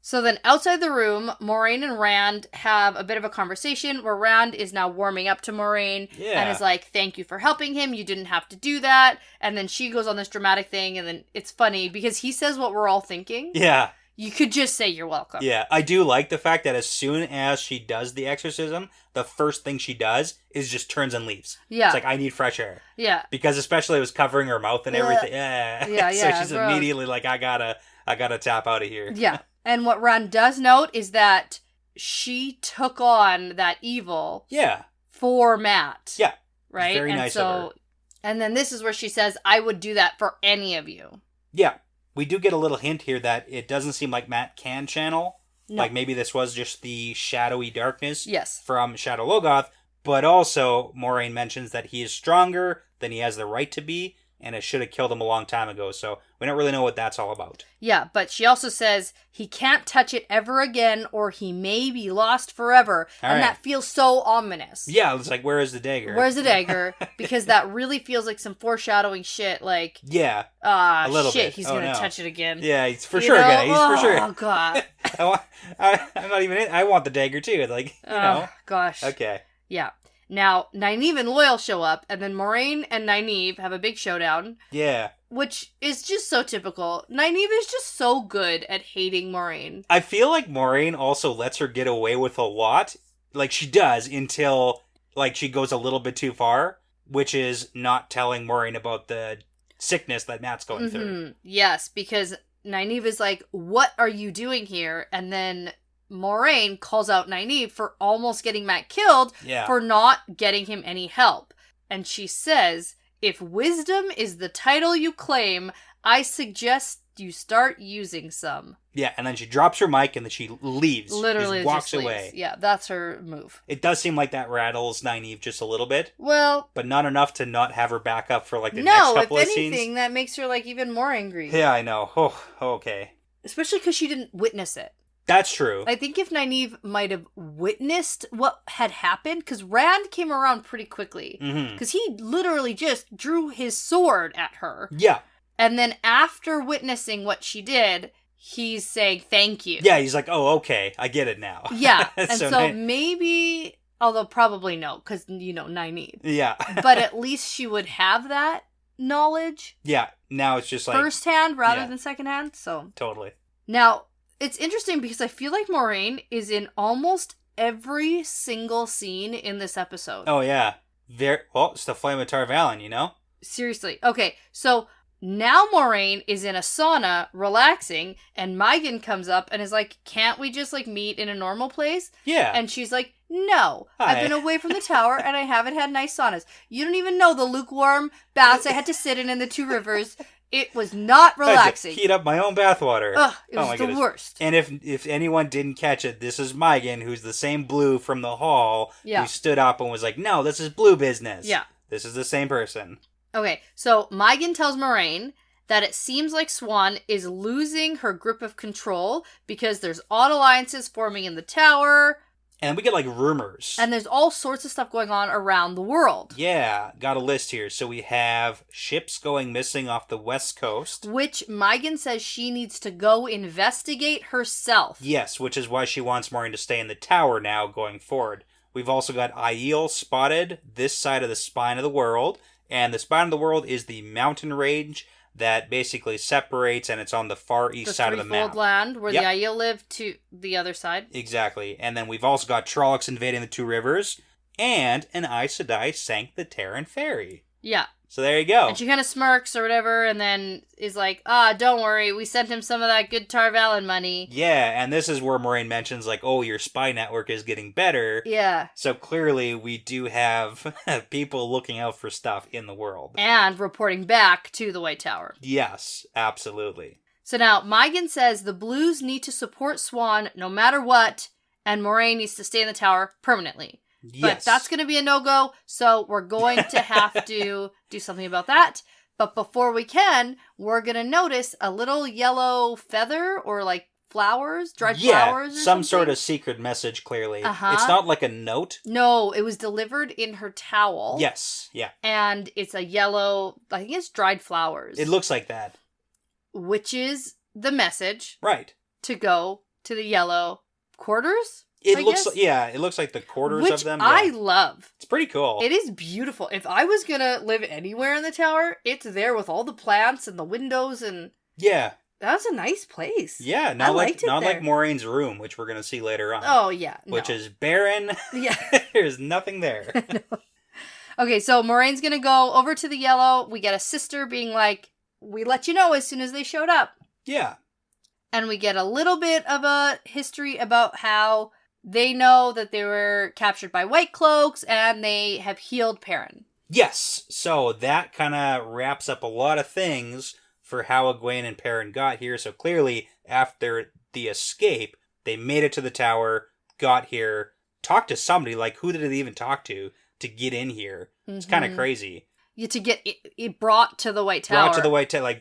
So then outside the room, Moraine and Rand have a bit of a conversation where Rand is now warming up to Moraine and is like, thank you for helping him. You didn't have to do that. And then she goes on this dramatic thing, and then it's funny because he says what we're all thinking. Yeah. You could just say you're welcome. Yeah, I do like the fact that as soon as she does the exorcism, the first thing she does is just turns and leaves. Yeah. It's like, I need fresh air. Yeah. Because especially it was covering her mouth and everything. Yeah. So she's gross. immediately like, I gotta tap out of here. Yeah. And what Rand does note is that she took on that evil. Yeah. For Matt. Yeah. Right? Very nice of her. And then this is where she says, I would do that for any of you. Yeah. We do get a little hint here that it doesn't seem like Matt can channel. No. Like maybe this was just the shadowy darkness from Shadow Logoth. But also, Moraine mentions that he is stronger than he has the right to be, and it should have killed him a long time ago. So we don't really know what that's all about. Yeah, but she also says he can't touch it ever again or he may be lost forever. That feels so ominous. Yeah, it's like, where is the dagger? Where's the dagger? Because that really feels like some foreshadowing shit. Like, yeah, a little bit. He's going to touch it again. Yeah, he's for sure gonna. He's for sure. Oh, God. I'm not even in. I want the dagger too. Like, you know. Gosh. Okay. Yeah. Now, Nynaeve and Loyal show up, and then Moraine and Nynaeve have a big showdown. Yeah. Which is just so typical. Nynaeve is just so good at hating Moraine. I feel like Moraine also lets her get away with a lot. Like, she does until, like, she goes a little bit too far, which is not telling Moraine about the sickness that Matt's going through. Yes, because Nynaeve is like, what are you doing here? And then Moraine calls out Nynaeve for almost getting Matt killed for not getting him any help. And she says, if wisdom is the title you claim, I suggest you start using some. Yeah, and then she drops her mic and then she leaves. Literally just walks just away. Leaves. Yeah, that's her move. It does seem like that rattles Nynaeve just a little bit. Well, but not enough to not have her back up for like the next couple of scenes. No, if anything, that makes her like even more angry. Yeah, I know. Oh, okay. Especially because she didn't witness it. That's true. I think if Nynaeve might have witnessed what had happened, because Rand came around pretty quickly. Because he literally just drew his sword at her. Yeah. And then after witnessing what she did, he's saying thank you. Yeah, he's like, oh, okay, I get it now. Yeah, and so maybe, although probably no, because, you know, Nynaeve. Yeah. But at least she would have that knowledge. Yeah, now it's just like firsthand rather than secondhand, so. Totally. Now, it's interesting because I feel like Moraine is in almost every single scene in this episode. Oh, yeah. Well, it's the Flame of Tar Valon, you know? Seriously. Okay, so now Moraine is in a sauna, relaxing, and Milligan comes up and is like, can't we just, like, meet in a normal place? Yeah. And she's like, no. I've been away from the tower and I haven't had nice saunas. You don't even know the lukewarm baths I had to sit in the Two Rivers. It was not relaxing. I had to heat up my own bathwater. Ugh, it was the worst. And if anyone didn't catch it, this is Milligan, who's the same Blue from the hall, who stood up and was like, no, this is Blue business. Yeah. This is the same person. Okay, so Milligan tells Moraine that it seems like Swan is losing her grip of control because there's odd alliances forming in the tower. And we get, like, rumors. And there's all sorts of stuff going on around the world. Yeah, got a list here. So we have ships going missing off the west coast. Which Milligan says she needs to go investigate herself. Yes, which is why she wants Moraine to stay in the tower now going forward. We've also got Aiel spotted this side of the Spine of the World. And the Spine of the World is the mountain range that basically separates, and it's on the far east side of the map. The land where the Aiel live to the other side. Exactly. And then we've also got Trollocs invading the Two Rivers, and an Aes Sedai sank the Terran ferry. Yeah. So there you go. And she kind of smirks or whatever, and then is like, don't worry, we sent him some of that good Tar Valon money. Yeah, and this is where Moraine mentions, like, oh, your spy network is getting better. Yeah. So clearly we do have people looking out for stuff in the world. And reporting back to the White Tower. Yes, absolutely. So now, Milligan says the Blues need to support Swan no matter what, and Moraine needs to stay in the tower permanently. Yes. But that's going to be a no-go, so we're going to have to do something about that. But before we can, we're going to notice a little yellow feather or like flowers, dried flowers or some something? sort of secret message, clearly. Uh-huh. It's not like a note. No, it was delivered in her towel. Yes, yeah. And it's a yellow, I think it's dried flowers. It looks like that. Which is the message. Right. To go to the yellow quarters? It looks like the quarters of them. I love. It's pretty cool. It is beautiful. If I was gonna live anywhere in the tower, it's there with all the plants and the windows and... Yeah. That's a nice place. Yeah, not like Maureen's room, which we're going to see later on. Oh, yeah. Which is barren. Yeah. There's nothing there. No. Okay, so Maureen's going to go over to the yellow. We get a sister being like, we let you know as soon as they showed up. Yeah. And we get a little bit of a history about how they know that they were captured by White Cloaks and they have healed Perrin. Yes. So that kind of wraps up a lot of things for how Egwene and Perrin got here. So clearly, after the escape, they made it to the tower, got here, talked to somebody. Like, who did they even talk to get in here? It's kind of crazy. Yeah, to get it brought to the White Tower.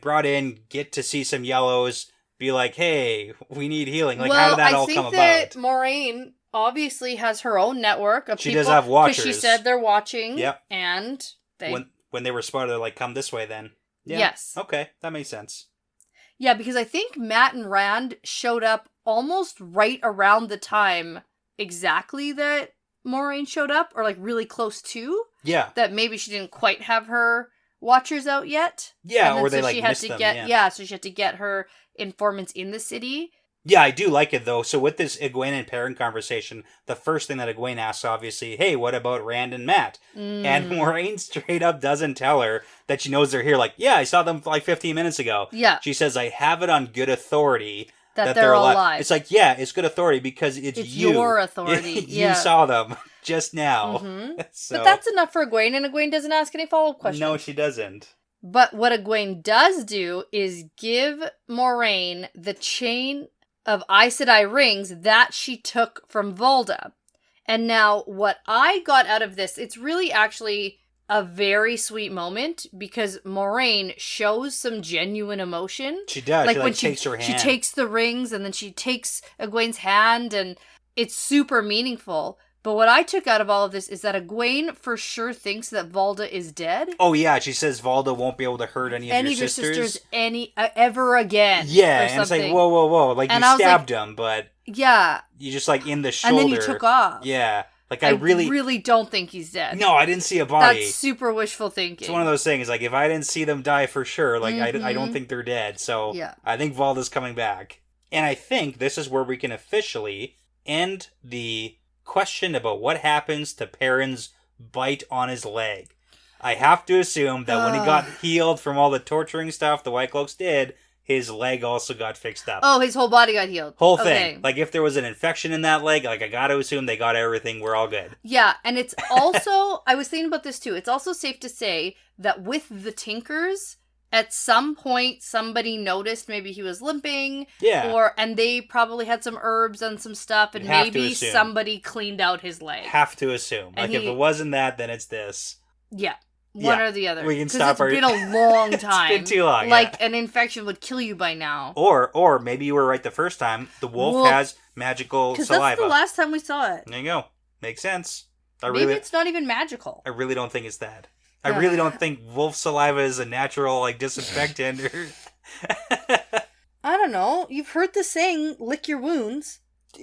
Brought in, get to see some yellows, be like, hey, we need healing. Like, how did that all come about? I think that Moiraine obviously has her own network of people. She does have watchers. Because she said they're watching. Yep. And they... When they were spotted, they're like, come this way then. Yeah. Yes. Okay, that makes sense. Yeah, because I think Matt and Rand showed up almost right around the time exactly that Moiraine showed up, or like really close to. Yeah. That maybe she didn't quite have her watchers out yet. Yeah, or they missed them. So she had to get her informants in the city. Yeah, I do like it, though. So with this Egwene and Perrin conversation, the first thing that Egwene asks, obviously, hey, what about Rand and Matt? And Moiraine straight up doesn't tell her that she knows they're here. Like, yeah, I saw them like 15 minutes ago. Yeah. She says, I have it on good authority that they're alive. It's like, yeah, it's good authority because it's you. Your authority. You saw them just now. So. But that's enough for Egwene, and Egwene doesn't ask any follow-up questions. No, she doesn't. But what Egwene does do is give Moiraine the chain of Aes Sedai rings that she took from Volda. And now, what I got out of this, it's really actually a very sweet moment, because Moiraine shows some genuine emotion. She does. Like she when takes her hand. She takes the rings, and then she takes Egwene's hand, and it's super meaningful. But what I took out of all of this is that Egwene for sure thinks that Volda is dead. Oh yeah, she says Volda won't be able to hurt any of your sisters ever again. Yeah, and it's like, whoa. Like, and you stabbed him, but... Yeah. You just, like, in the shoulder. And then you took off. Yeah. Like, I really don't think he's dead. No, I didn't see a body. That's super wishful thinking. It's one of those things, like, if I didn't see them die for sure, like, I don't think they're dead. So, yeah. I think Volda's coming back. And I think this is where we can officially end the question about what happens to Perrin's bite on his leg. I have to assume that when he got healed from all the torturing stuff the White Cloaks did, his leg also got fixed up. Oh, his whole body got healed. Whole thing. Like, if there was an infection in that leg, like, I gotta assume they got everything. We're all good. Yeah, and it's also, I was thinking about this too, it's also safe to say that with the Tinkers, at some point, somebody noticed maybe he was limping. Yeah. And they probably had some herbs and some stuff, and maybe somebody cleaned out his leg. Have to assume. And like, if it wasn't that, then it's this. Yeah. One or the other. We can stop it's been a long time. It's been too long, Like, an infection would kill you by now. Or maybe you were right the first time. The wolf has magical saliva. Because that's the last time we saw it. There you go. Makes sense. Maybe it's not even magical. I really don't think it's that. I really don't think wolf saliva is a natural, like, disinfectant. I don't know. You've heard the saying, lick your wounds.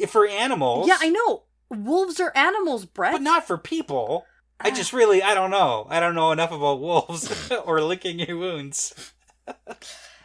For animals. Yeah, I know. Wolves are animals, Brett. But not for people. I just really, I don't know. I don't know enough about wolves or licking your wounds.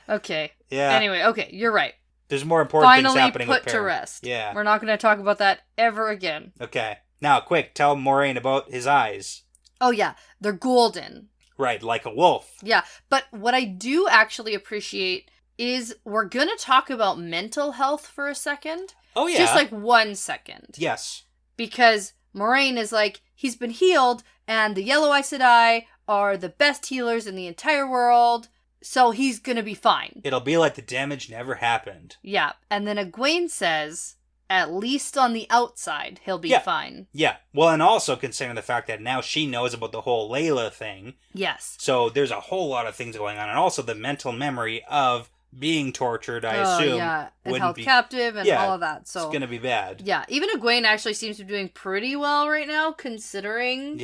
Okay. Yeah. Anyway, okay, you're right. There's more important things happening with Finally put to rest. Yeah. We're not going to talk about that ever again. Okay. Now, quick, tell Moiraine about his eyes. Oh, yeah. They're golden. Right, like a wolf. Yeah. But what I do actually appreciate is we're going to talk about mental health for a second. Oh, yeah. Just like 1 second. Yes. Because Moiraine is like, he's been healed, and the Yellow Aes Sedai are the best healers in the entire world, so he's gonna be fine. It'll be like the damage never happened. Yeah. And then Egwene says, at least on the outside, he'll be fine. Yeah. Well, and also considering the fact that now she knows about the whole Layla thing. Yes. So there's a whole lot of things going on. And also the mental memory of being tortured, I assume. Yeah, and wouldn't held be captive and all of that. So it's going to be bad. Yeah, even Egwene actually seems to be doing pretty well right now, considering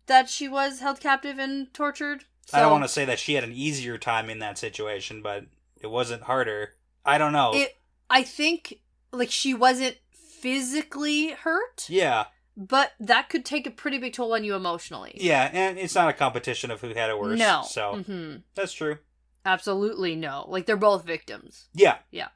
that she was held captive and tortured. So, I don't want to say that she had an easier time in that situation, but it wasn't harder. I don't know. I think, like, she wasn't physically hurt. Yeah. But that could take a pretty big toll on you emotionally. Yeah, and it's not a competition of who had it worse. No. So, that's true. Absolutely no. Like, they're both victims. Yeah. Yeah.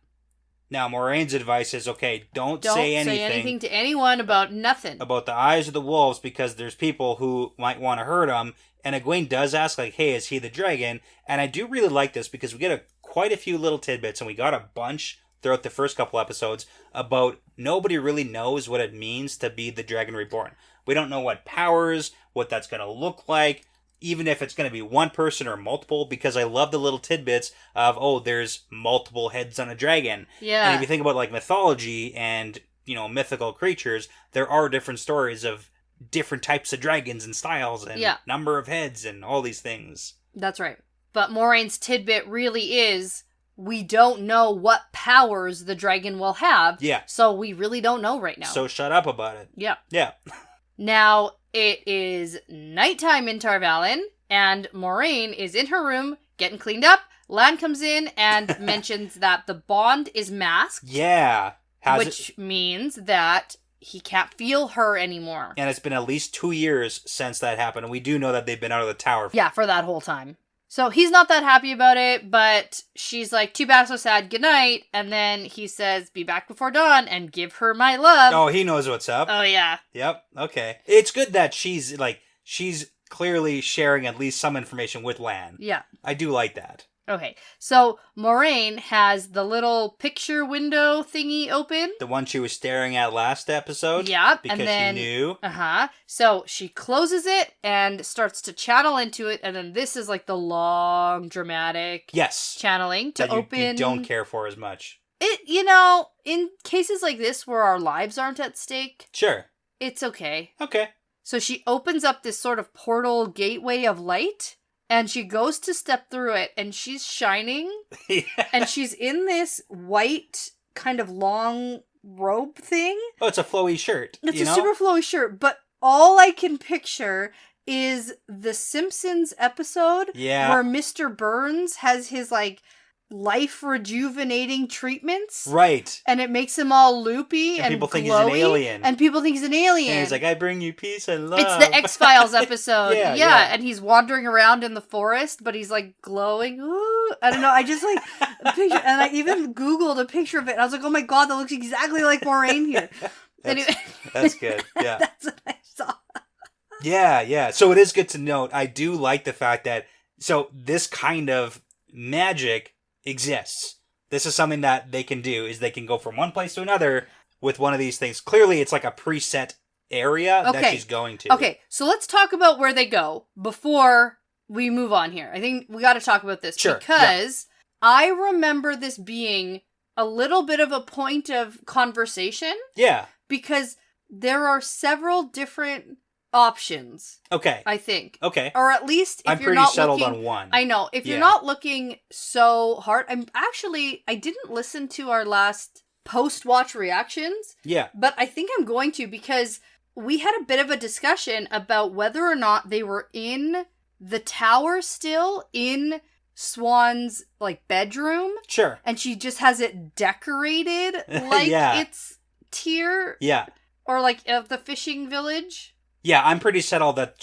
Now, Moraine's advice is, okay, don't say anything to anyone about nothing. About the eyes of the wolves, because there's people who might want to hurt them. And Egwene does ask, like, hey, is he the dragon? And I do really like this, because we get quite a few little tidbits, and we got a bunch throughout the first couple episodes about nobody really knows what it means to be the Dragon Reborn. We don't know what powers, what that's going to look like, even if it's going to be one person or multiple, because I love the little tidbits of, oh, there's multiple heads on a dragon. Yeah. And if you think about, like, mythology and, you know, mythical creatures, there are different stories of different types of dragons and styles and number of heads and all these things. That's right. But Moraine's tidbit really is, we don't know what powers the dragon will have. Yeah. So we really don't know right now. So shut up about it. Yeah. Yeah. Now, it is nighttime in Tar Valon, and Moraine is in her room getting cleaned up. Lan comes in and mentions that the bond is masked. Yeah. Which means that he can't feel her anymore. And it's been at least 2 years since that happened, and we do know that they've been out of the tower. Yeah, for that whole time. So he's not that happy about it, but she's like, too bad, so sad, good night. And then he says, be back before dawn and give her my love. Oh, he knows what's up. Oh, yeah. Yep, okay. It's good that she's clearly sharing at least some information with Lan. Yeah. I do like that. Okay, so Moraine has the little picture window thingy open. The one she was staring at last episode? Yeah. Because and then, she knew. So she closes it and starts to channel into it, and then this is like the long, dramatic channeling to open. You don't care for as much. It, you know, in cases like this where our lives aren't at stake. Sure. It's okay. Okay. So she opens up this sort of portal gateway of light. And she goes to step through it, and she's shining, and she's in this white kind of long robe thing. Oh, it's a flowy shirt. It's a super flowy shirt, but all I can picture is the Simpsons episode where Mr. Burns has his, like, life rejuvenating treatments. Right. And it makes him all loopy and people glowy, think he's an alien. And people think he's an alien. And he's like, I bring you peace and love. It's the X-Files episode. yeah. And he's wandering around in the forest, but he's like glowing. Ooh. I don't know. I just like a picture. And I even Googled a picture of it. And I was like, oh my God, that looks exactly like Moraine here. That's good. Yeah. That's what I saw. Yeah. So it is good to note. I do like the fact that, so this kind of magic exists. This is something that they can do, is they can go from one place to another with one of these things. Clearly, it's like a preset area that she's going to. Okay, so let's talk about where they go before we move on here. I think we got to talk about this because I remember this being a little bit of a point of conversation. Yeah. Because there are several different options. Okay. I think. Okay. Or at least if I'm you're pretty not settled looking, on one. I know. If you're not looking so hard, I didn't listen to our last post-watch reactions. Yeah. But I think I'm going to, because we had a bit of a discussion about whether or not they were in the tower still, in Swan's, like, bedroom. Sure. And she just has it decorated like it's Tyr. Yeah. Or like the fishing village. Yeah, I'm pretty settled that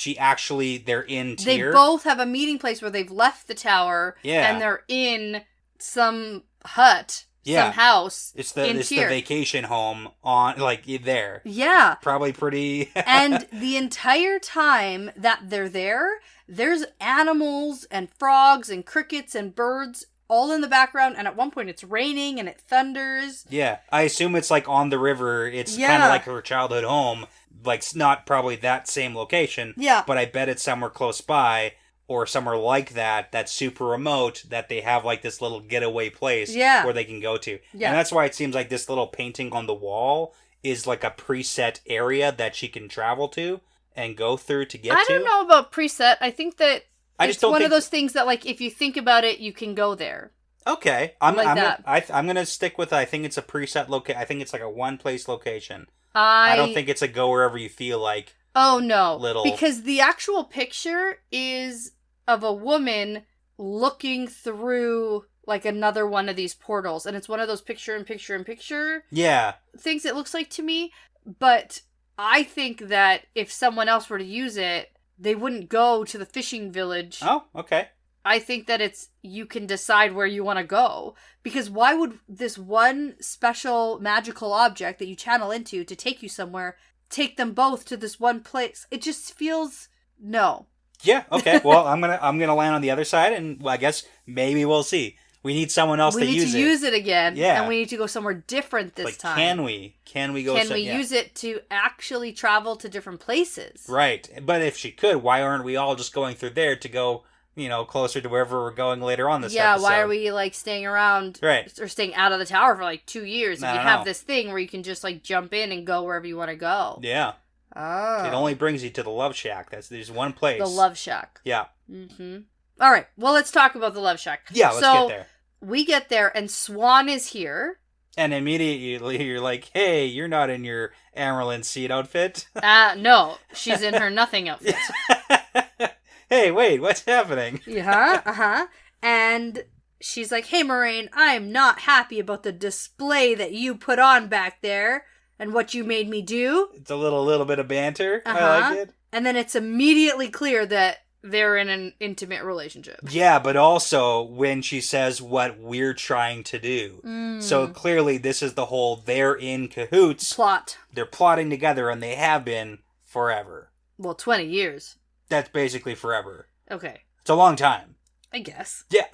they're in Tyr. They both have a meeting place where they've left the tower. Yeah. And they're in some hut. Yeah. Some house. It's the vacation home on, like, there. Yeah. Probably pretty. And the entire time that they're there, there's animals and frogs and crickets and birds all in the background, and at one point it's raining and it thunders. Yeah, I assume it's like on the river. It's kind of like her childhood home. Like, it's not probably that same location. Yeah. But I bet it's somewhere close by, or somewhere like that, that's super remote, that they have like this little getaway place where they can go to. Yeah. And that's why it seems like this little painting on the wall is like a preset area that she can travel to and go through to get to. I don't know about preset. I think that it's one of those things that, like, if you think about it, you can go there. Okay. I'm that. I'm gonna stick with, I think it's a preset location. I think it's like a one-place location. I don't think it's a go wherever you feel like. Oh, no. Little... Because the actual picture is of a woman looking through, like, another one of these portals. And it's one of those picture-in-picture Yeah. things it looks like to me. But I think that if someone else were to use it, they wouldn't go to the fishing village. Oh, okay. I think that you can decide where you want to go. Because why would this one special magical object that you channel into to take you somewhere take them both to this one place? It just feels... No. Yeah, okay. Well, I'm gonna land on the other side, and I guess maybe we'll see. We need someone else to use it. We need to use it again. Yeah. And we need to go somewhere different this time. Can we? Can we go... Can we use it to actually travel to different places? Right. But if she could, why aren't we all just going through there to go... closer to wherever we're going later on this episode. Yeah, why are we, staying around... Right. Or staying out of the tower for, 2 years if you have this thing where you can just, jump in and go wherever you want to go? Yeah. Oh. It only brings you to the Love Shack. There's one place. The Love Shack. Yeah. Mm-hmm. All right. Well, let's talk about the Love Shack. Yeah, let's get there. We get there, and Swan is here. And immediately you're like, hey, you're not in your Amaryllin Seed outfit. No. She's in her nothing outfit. Hey, wait, what's happening? Uh-huh. And she's like, hey, Moraine, I am not happy about the display that you put on back there and what you made me do. It's a little bit of banter. Uh-huh. I like it. And then it's immediately clear that they're in an intimate relationship. Yeah, but also when she says what we're trying to do. Mm. So clearly this is the whole they're in cahoots. Plot. They're plotting together, and they have been forever. Well, 20 years. That's basically forever. Okay. It's a long time. I guess. Yeah.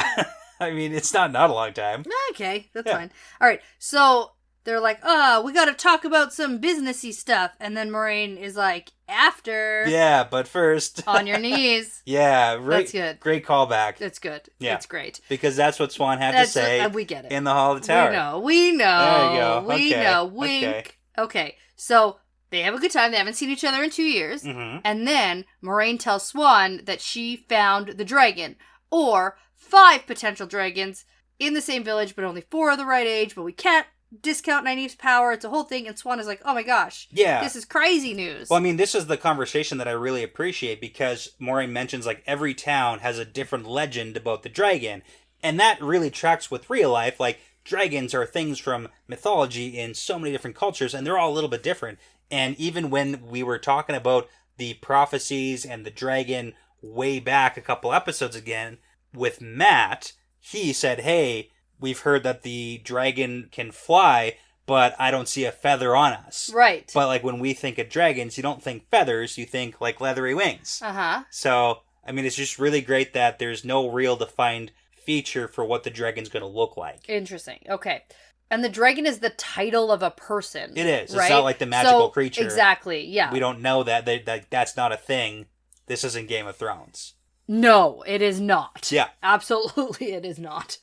I mean, it's not a long time. Okay, that's fine. All right, so they're like, we gotta talk about some businessy stuff. And then Moraine is like, after. Yeah, but first. On your knees. Yeah, that's good. Great callback. That's good. Yeah. It's great. Because that's what Swan had to say. We get it. In the Hall of the Tower. We know. There you go. We know. Wink. Okay, so they have a good time. They haven't seen each other in 2 years. Mm-hmm. And then Moraine tells Swan that she found the dragon. Or 5 potential dragons in the same village, but only 4 are the right age. But we can't discount Nynaeve's power. It's a whole thing. And Swan is like, oh my gosh. Yeah. This is crazy news. Well, I mean, this is the conversation that I really appreciate, because Moraine mentions, every town has a different legend about the dragon. And that really tracks with real life. Dragons are things from mythology in so many different cultures, and they're all a little bit different. And even when we were talking about the prophecies and the dragon way back a couple episodes again with Matt, he said, hey, we've heard that the dragon can fly, but I don't see a feather on us. Right. But when we think of dragons, you don't think feathers, you think leathery wings. Uh-huh. So, I mean, it's just really great that there's no real defined feature for what the dragon's going to look like. Interesting. Okay. And the dragon is the title of a person. It is. Right? It's not like the magical creature. Exactly, yeah. We don't know that. That's not a thing. This isn't Game of Thrones. No, it is not. Yeah. Absolutely it is not.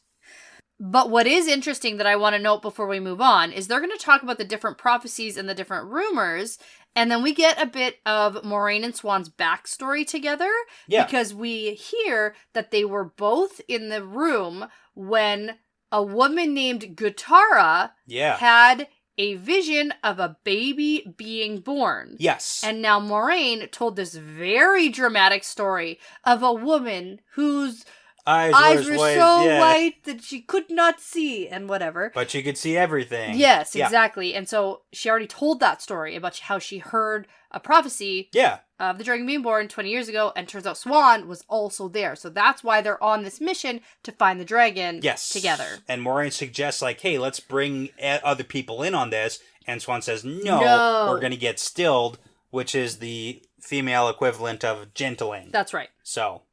But what is interesting that I want to note before we move on is they're going to talk about the different prophecies and the different rumors, and then we get a bit of Moraine and Swan's backstory together. Yeah. Because we hear that they were both in the room when a woman named Gutara had a vision of a baby being born. Yes. And now Moraine told this very dramatic story of a woman whose eyes were so white that she could not see and whatever. But she could see everything. Yes, exactly. And so she already told that story about how she heard a prophecy of the dragon being born 20 years ago, and turns out Swan was also there. So that's why they're on this mission to find the dragon together. And Moraine suggests, hey, let's bring other people in on this. And Swan says, no. We're going to get stilled, which is the female equivalent of gentling. That's right. So.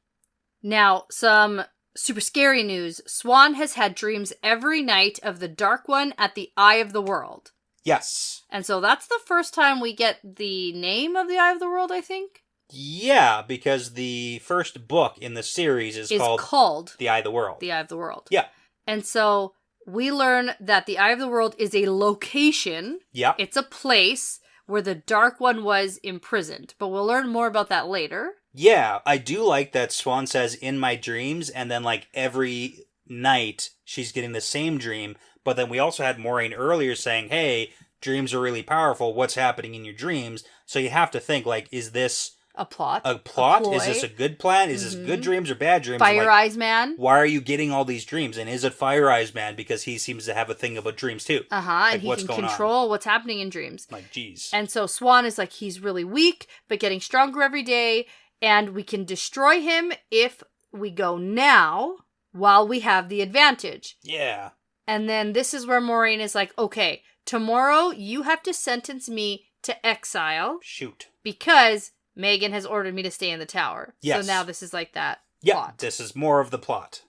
Now, some super scary news. Swan has had dreams every night of the Dark One at the Eye of the World. Yes. And so that's the first time we get the name of the Eye of the World, I think? Yeah, because the first book in the series is called The Eye of the World. The Eye of the World. Yeah. And so we learn that the Eye of the World is a location. Yeah. It's a place where the Dark One was imprisoned. But we'll learn more about that later. Yeah, I do like that Swan says, in my dreams, and then every night, she's getting the same dream. But then we also had Maureen earlier saying, hey, dreams are really powerful. What's happening in your dreams? So you have to think, like, is this a plot? A plot? A is this a good plan? Is this good dreams or bad dreams? Fire Eyes Man? Why are you getting all these dreams? And is it Fire Eyes Man? Because he seems to have a thing about dreams too. Like, and he can control what's happening in dreams. Like, geez. And so Swan is like, he's really weak, but getting stronger every day. And we can destroy him if we go now while we have the advantage. Yeah. And then this is where Maureen is like, okay, tomorrow you have to sentence me to exile. Shoot. Because Megan has ordered me to stay in the tower. Yes. So now this is like that plot. This is more of the plot.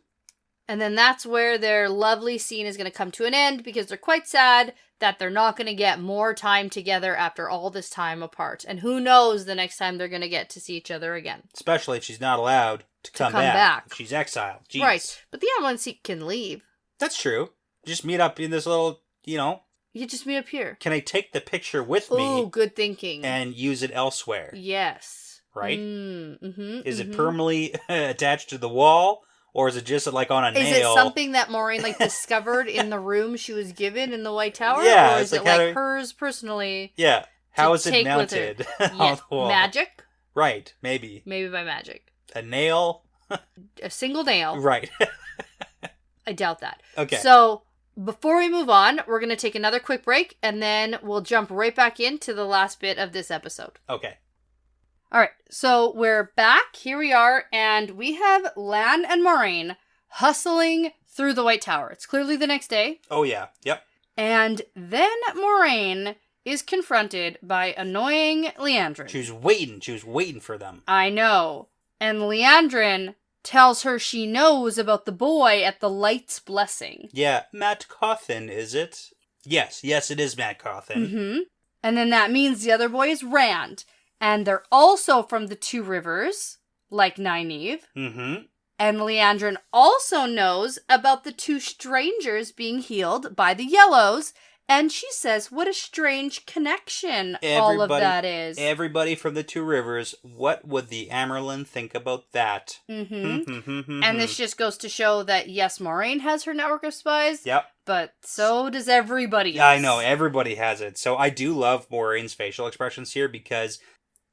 And then that's where their lovely scene is going to come to an end because they're quite sad that they're not going to get more time together after all this time apart. And who knows the next time they're going to get to see each other again. Especially if she's not allowed to come back. If she's exiled. Jeez. Right. But the ambulance can leave. That's true. Just meet up in this little, You just meet up here. Can I take the picture with me? Oh, good thinking. And use it elsewhere? Yes. Right? Is it permanently attached to the wall? Or is it just like on a nail? Is it something that Maureen discovered in the room she was given in the White Tower? Yeah. Or is it like hers personally? Yeah. How is it mounted on the wall? Magic? Right. Maybe. Maybe by magic. A nail? A single nail. Right. I doubt that. Okay. So, before we move on, we're going to take another quick break, and then we'll jump right back into the last bit of this episode. Okay. All right, so we're back. Here we are, and we have Lan and Maureen hustling through the White Tower. It's clearly the next day. Oh, yeah. Yep. And then Maureen is confronted by annoying Leandrin. She was waiting for them. I know. And Leandrin tells her she knows about the boy at the Light's Blessing. Yeah, Matt Cawthon, is it? Yes, it is Matt Cawthon. Mm-hmm. And then that means the other boy is Rand. And they're also from the Two Rivers, like Nynaeve. Mm-hmm. And Leandrin also knows about the two strangers being healed by the Yellows. And she says, what a strange connection all of that is. Everybody from the Two Rivers, what would the Amerlin think about that? Mm-hmm. And this just goes to show that, yes, Maureen has her network of spies. Yep. But so does everybody else. Yeah, I know, everybody has it. So I do love Maureen's facial expressions here because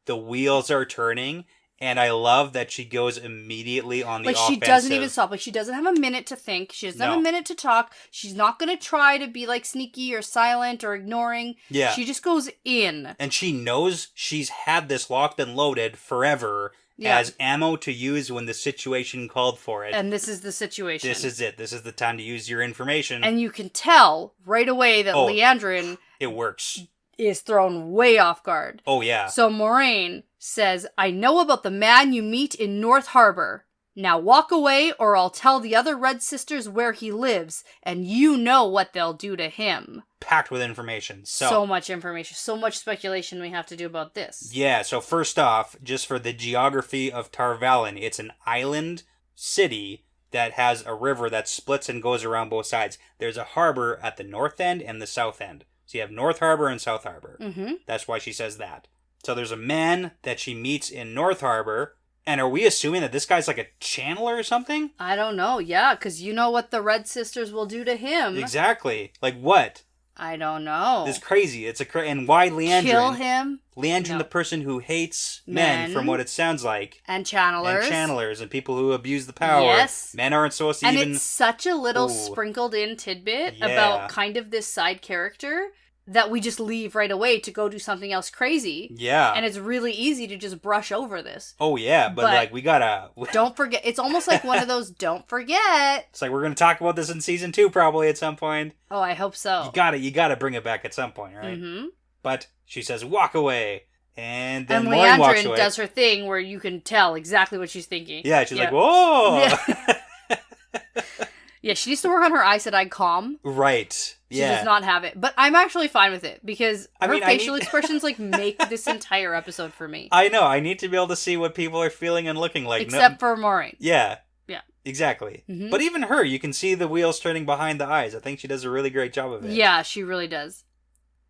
the wheels are turning. And I love that she goes immediately on the offensive. She doesn't even stop. She doesn't have a minute to think. She doesn't have a minute to talk. She's not going to try to be sneaky or silent or ignoring. Yeah. She just goes in. And she knows she's had this locked and loaded forever as ammo to use when the situation called for it. And this is the situation. This is it. This is the time to use your information. And you can tell right away that Leandrin... It works. ...is thrown way off guard. Oh, yeah. So Maureen says, I know about the man you meet in North Harbor. Now walk away or I'll tell the other Red Sisters where he lives, and you know what they'll do to him. Packed with information. So much information. So much speculation we have to do about this. Yeah, so first off, just for the geography of Tar Valon, it's an island city that has a river that splits and goes around both sides. There's a harbor at the north end and the south end. So you have North Harbor and South Harbor. Mm-hmm. That's why she says that. So there's a man that she meets in North Harbor. And are we assuming that this guy's like a channeler or something? I don't know. Yeah, because you know what the Red Sisters will do to him. Exactly. Like what? I don't know. It's crazy. And why Leandrin? Kill him? Leandrin, the person who hates men, from what it sounds like. And channelers. And people who abuse the power. Yes. Men aren't supposed to and it's such a little sprinkled in tidbit about kind of this side character that we just leave right away to go do something else crazy. Yeah. And it's really easy to just brush over this. Oh, yeah. But we gotta... Don't forget. It's almost like one of those don't forget. It's like we're gonna talk about this in season 2 probably at some point. Oh, I hope so. You gotta bring it back at some point, right? Mm-hmm. But she says, walk away. And then Leandrin walks away. does her thing where you can tell exactly what she's thinking. Yeah, she's like, whoa! Yeah. Yeah, she needs to work on her eye calm. Right. She does not have it. But I'm actually fine with it because her facial expressions make this entire episode for me. I know. I need to be able to see what people are feeling and looking like. Except for Maureen. Yeah. Yeah. Exactly. Mm-hmm. But even her, you can see the wheels turning behind the eyes. I think she does a really great job of it. Yeah, she really does.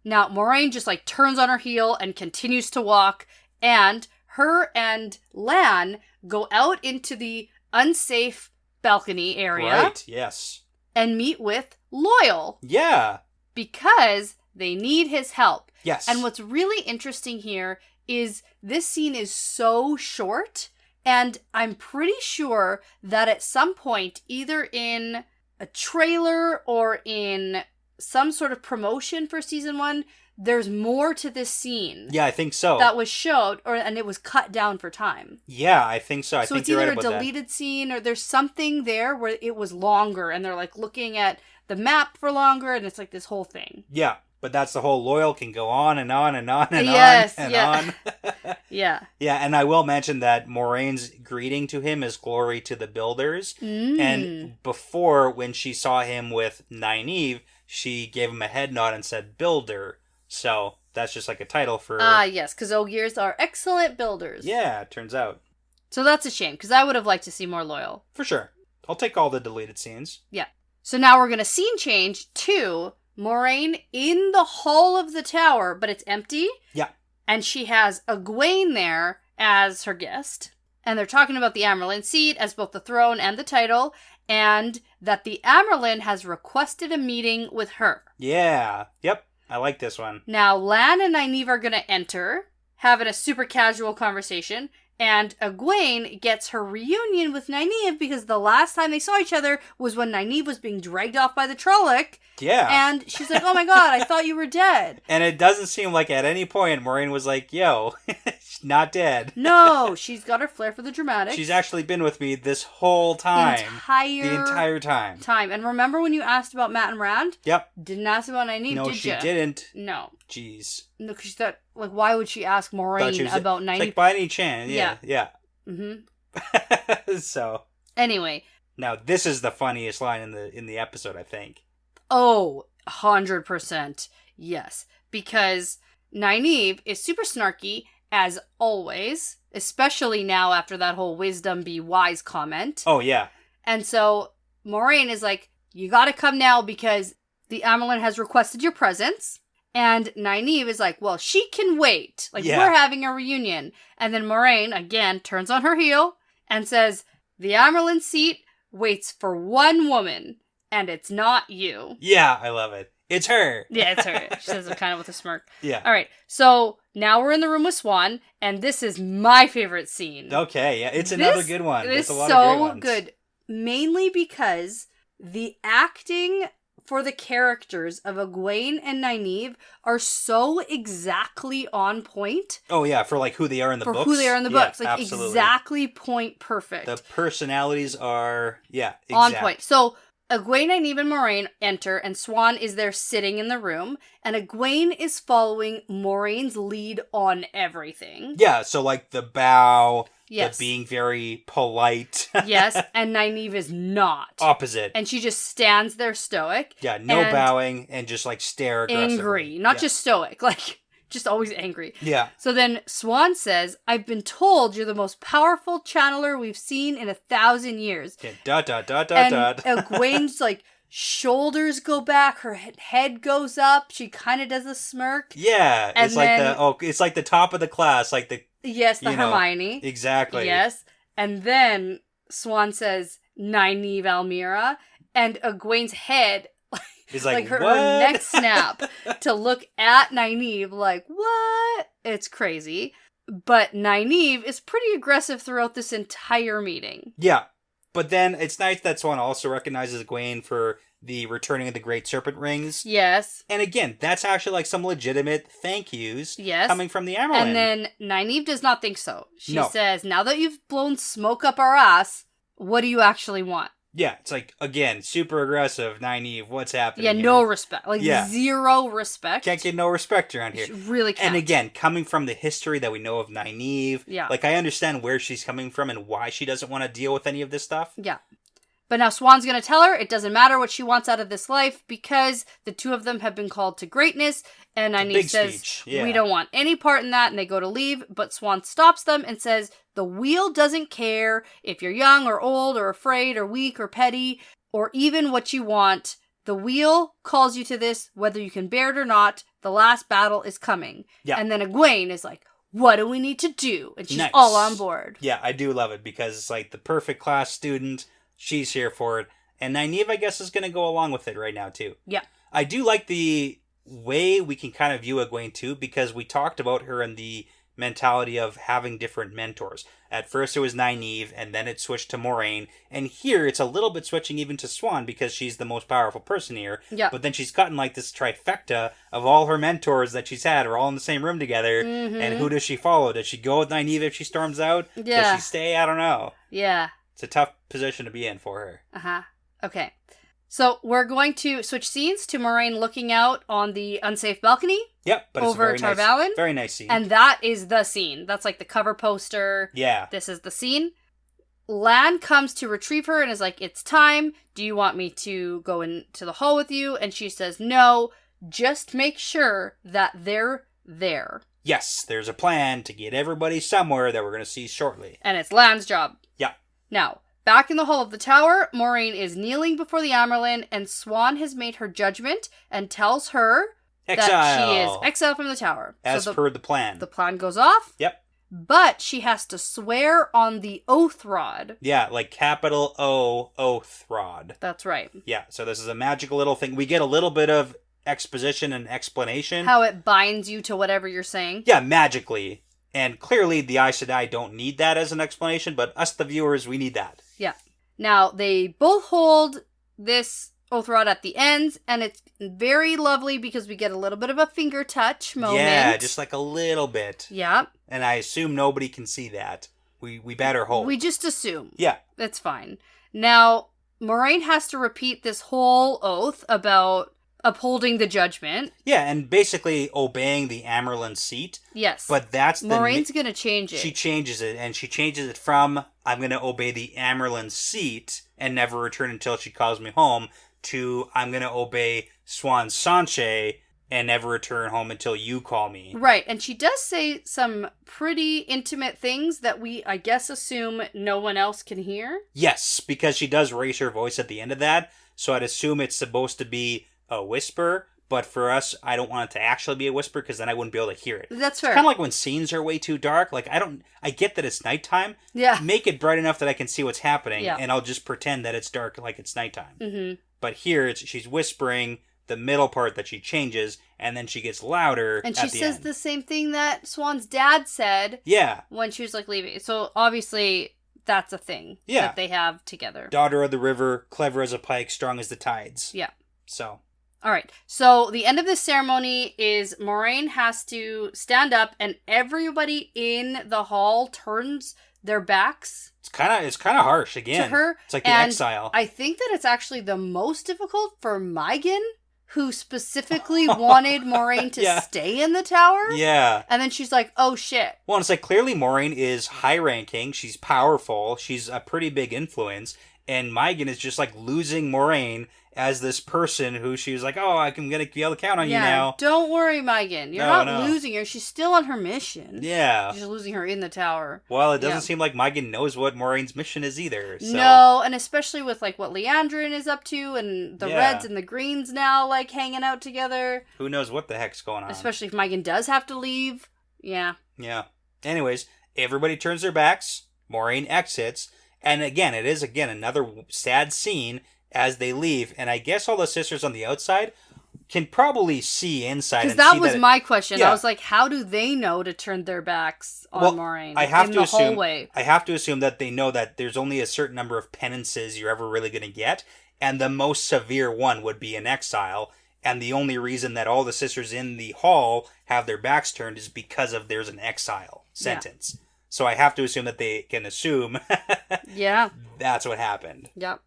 Now, Maureen just turns on her heel and continues to walk. And her and Lan go out into the unsafe balcony area. Right, yes. And meet with Loyal. Yeah. Because they need his help. Yes. And what's really interesting here is this scene is so short, and I'm pretty sure that at some point, either in a trailer or in some sort of promotion for season 1, there's more to this scene. Yeah, I think so. That was showed, and it was cut down for time. Yeah, I think so. I think you're right about that. So it's either a deleted scene or there's something there where it was longer, and they're like looking at the map for longer, and it's like this whole thing. Yeah, but that's the whole Loyal can go on and on and on and yes, on and yeah. on. Yeah. Yeah, and I will mention that Moraine's greeting to him is glory to the builders. And before, when she saw him with Nynaeve, she gave him a head nod and said builder. So that's just like a title for... yes, because Ogiers are excellent builders. Yeah, it turns out. So that's a shame, because I would have liked to see more Loyal. For sure. I'll take all the deleted scenes. Yeah. So now we're going to scene change to Moraine in the hall of the tower, but it's empty. Yeah. And she has Egwene there as her guest. And they're talking about the Amyrlin seat as both the throne and the title, and that the Amyrlin has requested a meeting with her. Yeah. Yep. I like this one. Now, Lan and Nynaeve are going to enter, having a super casual conversation, and Egwene gets her reunion with Nynaeve because the last time they saw each other was when Nynaeve was being dragged off by the Trolloc. Yeah. And she's like, oh my god, I thought you were dead. And it doesn't seem like at any point Moraine was like, yo, she's not dead. No, she's got her flair for the dramatic. She's actually been with me this whole time. The entire time. And remember when you asked about Matt and Rand? Yep. Didn't ask about Nynaeve, no, did she you? didn't. No. Jeez. No, because she thought, like, why would she ask Moraine about Nynaeve? Like, by any chance. Yeah. Mm-hmm. So. Anyway. Now, this is the funniest line in the episode, I think. Oh, 100%. Yes. Because Nynaeve is super snarky, as always. Especially now after that whole wisdom be wise comment. Oh, yeah. And so Moraine is like, you gotta come now because the Amyrlin has requested your presence. And Nynaeve is like, well, she can wait. Like, we're having a reunion. And then Moraine, again, turns on her heel and says, the Amyrlin seat waits for one woman, and it's not you. Yeah, I love it. It's her. Yeah, it's her. She says it kind of with a smirk. Yeah. All right. So now we're in the room with Swan, and this is my favorite scene. Okay, yeah. It's another good one. It's a lot of great ones. good. Mainly because the acting for the characters of Egwene and Nynaeve are so exactly on point. Oh, yeah, for like who they are in the books. For who they are in the books. Like, absolutely. Exactly point perfect. The personalities are, exact. On point. So, Egwene, Nynaeve, and Moraine enter, and Swan is there sitting in the room, and Egwene is following Moraine's lead on everything. Yeah, so like the bow, yes. the being very polite. Yes, and Nynaeve is not. Opposite. And she just stands there stoic. Yeah, no bowing, and just like stare aggressively. Angry. Not just stoic, like, just always angry. Yeah. So then Swan says, I've been told you're the most powerful channeler we've seen in 1,000 years. Yeah, And Egwene's like, shoulders go back, her head goes up, she kind of does a smirk. Yeah, and it's it's like the top of the class, like the... Yes, the Hermione. Exactly. Yes. And then Swan says, Nynaeve Almira, and Egwene's head... He's like her what? neck snap to look at Nynaeve like, what? It's crazy. But Nynaeve is pretty aggressive throughout this entire meeting. Yeah. But then it's nice that Swan also recognizes Egwene for the returning of the Great Serpent Rings. Yes. And again, that's actually like some legitimate thank yous coming from the Amyrlin. And then Nynaeve does not think so. She says, now that you've blown smoke up our ass, what do you actually want? Yeah, it's like, again, super aggressive, Nynaeve, what's happening here? no respect. Like, zero respect. Can't get no respect around here. She really can't. And again, coming from the history that we know of Nynaeve, like, I understand where she's coming from and why she doesn't want to deal with any of this stuff. Yeah. But now Swan's going to tell her it doesn't matter what she wants out of this life because the two of them have been called to greatness. And Nynaeve says, we don't want any part in that. And they go to leave. But Swan stops them and says, the wheel doesn't care if you're young or old or afraid or weak or petty or even what you want. The wheel calls you to this, whether you can bear it or not. The last battle is coming. Yeah. And then Egwene is like, what do we need to do? And she's all on board. Yeah, I do love it because it's like the perfect class student. She's here for it. And Nynaeve, I guess, is going to go along with it right now, too. Yeah. I do like the way we can kind of view Egwene, too, because we talked about her in the mentality of having different mentors. At first it was Nynaeve, and then it switched to Moiraine, and here it's a little bit switching even to Swan because she's the most powerful person here. Yeah. But then she's gotten like this trifecta of all her mentors that she's had are all in the same room together, and who does she follow? Does she go with Nynaeve if she storms out? Yeah. Does she stay? I don't know. Yeah. It's a tough position to be in for her. Uh-huh. Okay. So we're going to switch scenes to Moiraine looking out on the unsafe balcony. Yep, but over it's a very nice scene. And that is the scene. That's like the cover poster. Yeah. This is the scene. Lan comes to retrieve her and is like, it's time. Do you want me to go into the hall with you? And she says, no, just make sure that they're there. Yes, there's a plan to get everybody somewhere that we're going to see shortly. And it's Lan's job. Yeah. Now, back in the hall of the tower, Moiraine is kneeling before the Amyrlin, and Swan has made her judgment and tells her that she is exiled from the tower. As per the plan. The plan goes off. Yep. But she has to swear on the oath rod. Yeah, like capital O, oath rod. That's right. Yeah, so this is a magical little thing. We get a little bit of exposition and explanation. How it binds you to whatever you're saying. Yeah, magically. And clearly the Aes Sedai don't need that as an explanation, but us, the viewers, we need that. Yeah. Now, they both hold this oath rod at the ends, and it's very lovely because we get a little bit of a finger touch moment. Yeah, just like a little bit. Yeah. And I assume nobody can see that. We better hope. We just assume. Yeah. That's fine. Now, Moiraine has to repeat this whole oath about upholding the judgment. Yeah, and basically obeying the Amyrlin seat. Yes. But that's the... Moraine's going to change it. She changes it, and she changes it from, I'm going to obey the Amyrlin seat and never return until she calls me home, to, I'm going to obey Swan Sanche and never return home until you call me. Right, and she does say some pretty intimate things that we, I guess, assume no one else can hear. Yes, because she does raise her voice at the end of that, so I'd assume it's supposed to be a whisper, but for us, I don't want it to actually be a whisper because then I wouldn't be able to hear it. That's fair. It's kind of like when scenes are way too dark. Like, I get that it's nighttime. Yeah. Make it bright enough that I can see what's happening, yeah. and I'll just pretend that it's dark like it's nighttime. Mm-hmm. But here, she's whispering the middle part that she changes, and then she gets louder. And she says the same thing that Swan's dad said. Yeah. When she was like leaving. So obviously that's a thing that they have together. Daughter of the river, clever as a pike, strong as the tides. Yeah. So. All right. So the end of this ceremony is Moiraine has to stand up, and everybody in the hall turns their backs. It's kind of harsh again. To her. It's like the exile. I think that it's actually the most difficult for Milligan, who specifically wanted Moiraine to stay in the tower. Yeah. And then she's like, oh shit. Well, it's like clearly Moiraine is high ranking. She's powerful. She's a pretty big influence. And Milligan is just like losing Moiraine as this person who she was like, oh, I'm going to be able to count on you now. Don't worry, Milligan. You're not losing her. She's still on her mission. Yeah. She's losing her in the tower. Well, it doesn't seem like Milligan knows what Moraine's mission is either. So. No, and especially with like what Leandrin is up to and the Reds and the Greens now like hanging out together. Who knows what the heck's going on. Especially if Milligan does have to leave. Yeah. Yeah. Anyways, everybody turns their backs. Moiraine exits. And again, it is another sad scene as they leave, and I guess all the sisters on the outside can probably see inside. Because that was my question. I was like, how do they know to turn their backs on Moiraine in the hallway? I have to assume that they know that there's only a certain number of penances you're ever really going to get, and the most severe one would be an exile, and the only reason that all the sisters in the hall have their backs turned is because of there's an exile sentence. Yeah. So I have to assume that they can assume that's what happened. Yep.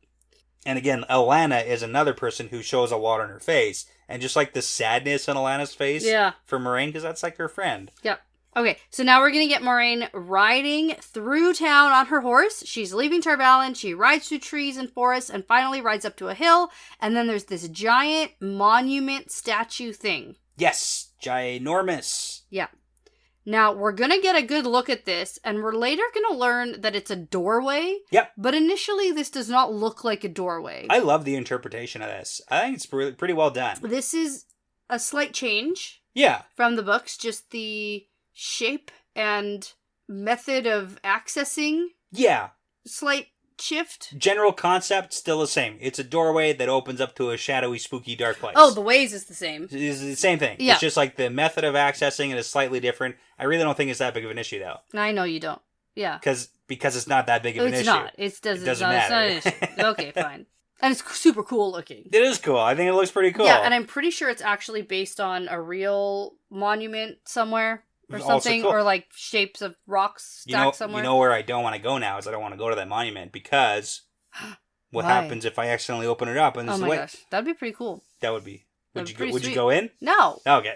And again, Alanna is another person who shows a lot on her face. And just like the sadness on Alanna's face for Moiraine, because that's like her friend. Yep. Okay, so now we're going to get Moiraine riding through town on her horse. She's leaving Tar Valon. She rides through trees and forests and finally rides up to a hill. And then there's this giant monument statue thing. Yes, ginormous. Yeah. Now, we're going to get a good look at this, and we're later going to learn that it's a doorway. Yep. But initially, this does not look like a doorway. I love the interpretation of this. I think it's pretty well done. This is a slight change. Yeah. From the books, just the shape and method of accessing. Yeah. Slight shift? General concept, still the same. It's a doorway that opens up to a shadowy, spooky, dark place. Oh, the ways is the same. It's the same thing. Yeah. It's just like the method of accessing it is slightly different. I really don't think it's that big of an issue, though. I know you don't. Yeah. Because it's not that big of an issue. It's not. It doesn't matter. It's not an issue. Okay, fine. And it's super cool looking. It is cool. I think it looks pretty cool. Yeah, and I'm pretty sure it's actually based on a real monument somewhere or something, cool. or like shapes of rocks stacked somewhere. You know where I don't want to go now is I don't want to go to that monument because what happens if I accidentally open it up and oh my gosh, that'd be pretty cool. That would be. Would sweet. you go in? No. Okay.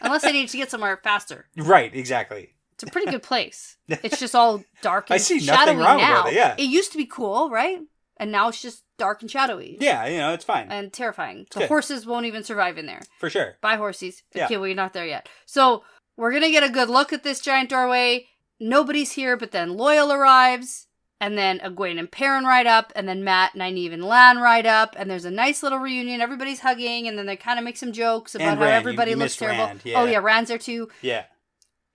Unless I need to get somewhere faster. Right. Exactly. It's a pretty good place. It's just all dark and I see shadowy nothing wrong now. with it. Yeah. It used to be cool, right? And now it's just dark and shadowy. Yeah, it's fine. And terrifying. The good. horses won't even survive in there. For sure. Bye, horsies. Yeah. Okay, we're not there yet. So, we're going to get a good look at this giant doorway. Nobody's here, but then Loyal arrives. And then Egwene and Perrin ride up. And then Matt, Nynaeve, and Lan ride up. And there's a nice little reunion. Everybody's hugging. And then they kind of make some jokes about how everybody looks terrible. Rand, yeah. Oh, yeah, Rand's there too. Yeah.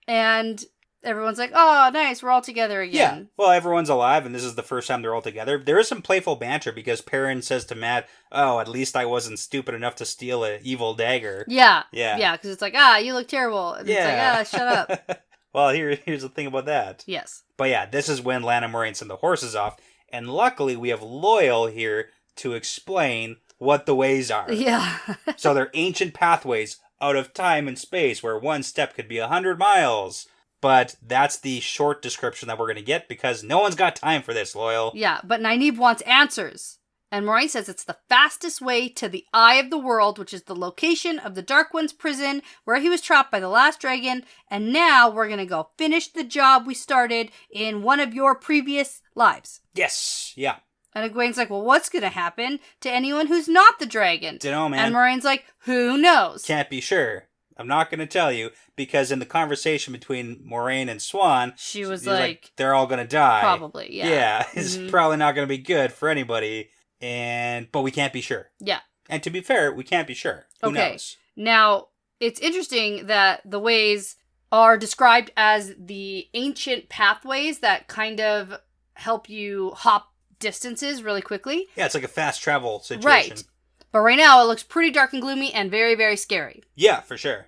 And everyone's like, oh, nice, we're all together again. Yeah, well, everyone's alive, and this is the first time they're all together. There is some playful banter, because Perrin says to Matt, oh, at least I wasn't stupid enough to steal an evil dagger. Yeah. Yeah. Yeah, because it's like, you look terrible. And it's like, shut up. Well, here's the thing about that. Yes. But yeah, this is when Lan and Moraine send the horses off, and luckily we have Loyal here to explain what the ways are. Yeah. So they're ancient pathways out of time and space, where one step could be 100 miles. But that's the short description that we're going to get, because no one's got time for this, Loyal. Yeah, but Nynaeve wants answers. And Moraine says it's the fastest way to the Eye of the World, which is the location of the Dark One's prison, where he was trapped by the last dragon. And now we're going to go finish the job we started in one of your previous lives. Yes, yeah. And Egwene's like, well, what's going to happen to anyone who's not the dragon? Dunno, man. And Moraine's like, who knows? Can't be sure. I'm not going to tell you, because in the conversation between Moraine and Swan, she was like, they're all going to die. Probably, yeah. Yeah, it's probably not going to be good for anybody, but we can't be sure. Yeah. And to be fair, we can't be sure. Who knows? Now, it's interesting that the ways are described as the ancient pathways that kind of help you hop distances really quickly. Yeah, it's like a fast travel situation. Right. But right now, it looks pretty dark and gloomy and very, very scary. Yeah, for sure.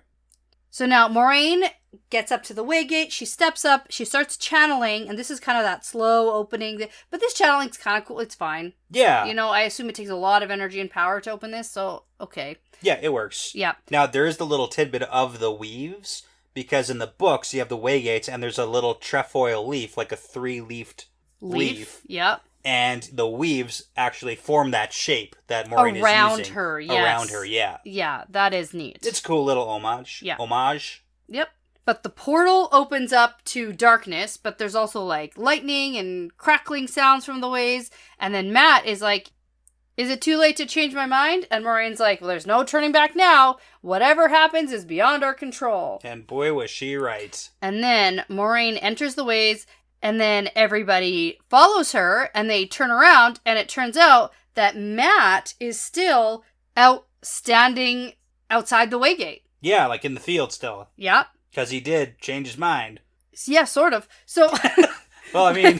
So now Moraine gets up to the waygate. She steps up. She starts channeling. And this is kind of that slow opening. But this channeling's kind of cool. It's fine. Yeah. I assume it takes a lot of energy and power to open this. So, okay. Yeah, it works. Yeah. Now, there is the little tidbit of the weaves. Because in the books, you have the waygates. And there's a little trefoil leaf, like a 3-leafed leaf. Yep. And the weaves actually form that shape that Moraine is using. Around her, yes. Around her, yeah. Yeah, that is neat. It's a cool little homage. Yeah. Homage. Yep. But the portal opens up to darkness, but there's also, like, lightning and crackling sounds from the ways. And then Matt is like, is it too late to change my mind? And Moraine's like, well, there's no turning back now. Whatever happens is beyond our control. And boy, was she right. And then Moraine enters the ways, and then everybody follows her, and they turn around, and it turns out that Matt is still standing outside the waygate. Yeah, like in the field still. Yeah. Because he did change his mind. Yeah, sort of. So... Well, I mean,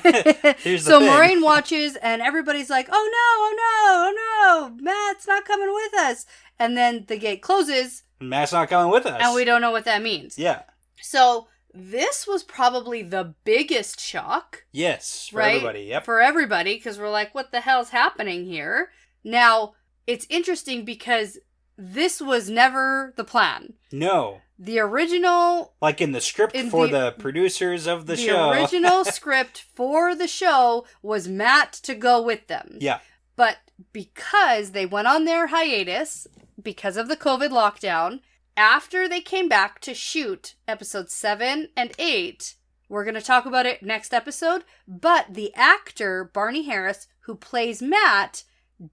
here's the so thing. Moraine watches, and everybody's like, oh no, Matt's not coming with us. And then the gate closes. Matt's not coming with us. And we don't know what that means. Yeah. So... this was probably the biggest shock. Yes, for right? everybody, yep. For everybody, because we're like, what the hell's happening here? Now, it's interesting because this was never the plan. No. The original... like in the script for the producers of the show. The original script for the show was Matt to go with them. Yeah. But because they went on their hiatus, because of the COVID lockdown... after they came back to shoot episodes 7 and 8, we're going to talk about it next episode, but the actor, Barney Harris, who plays Matt,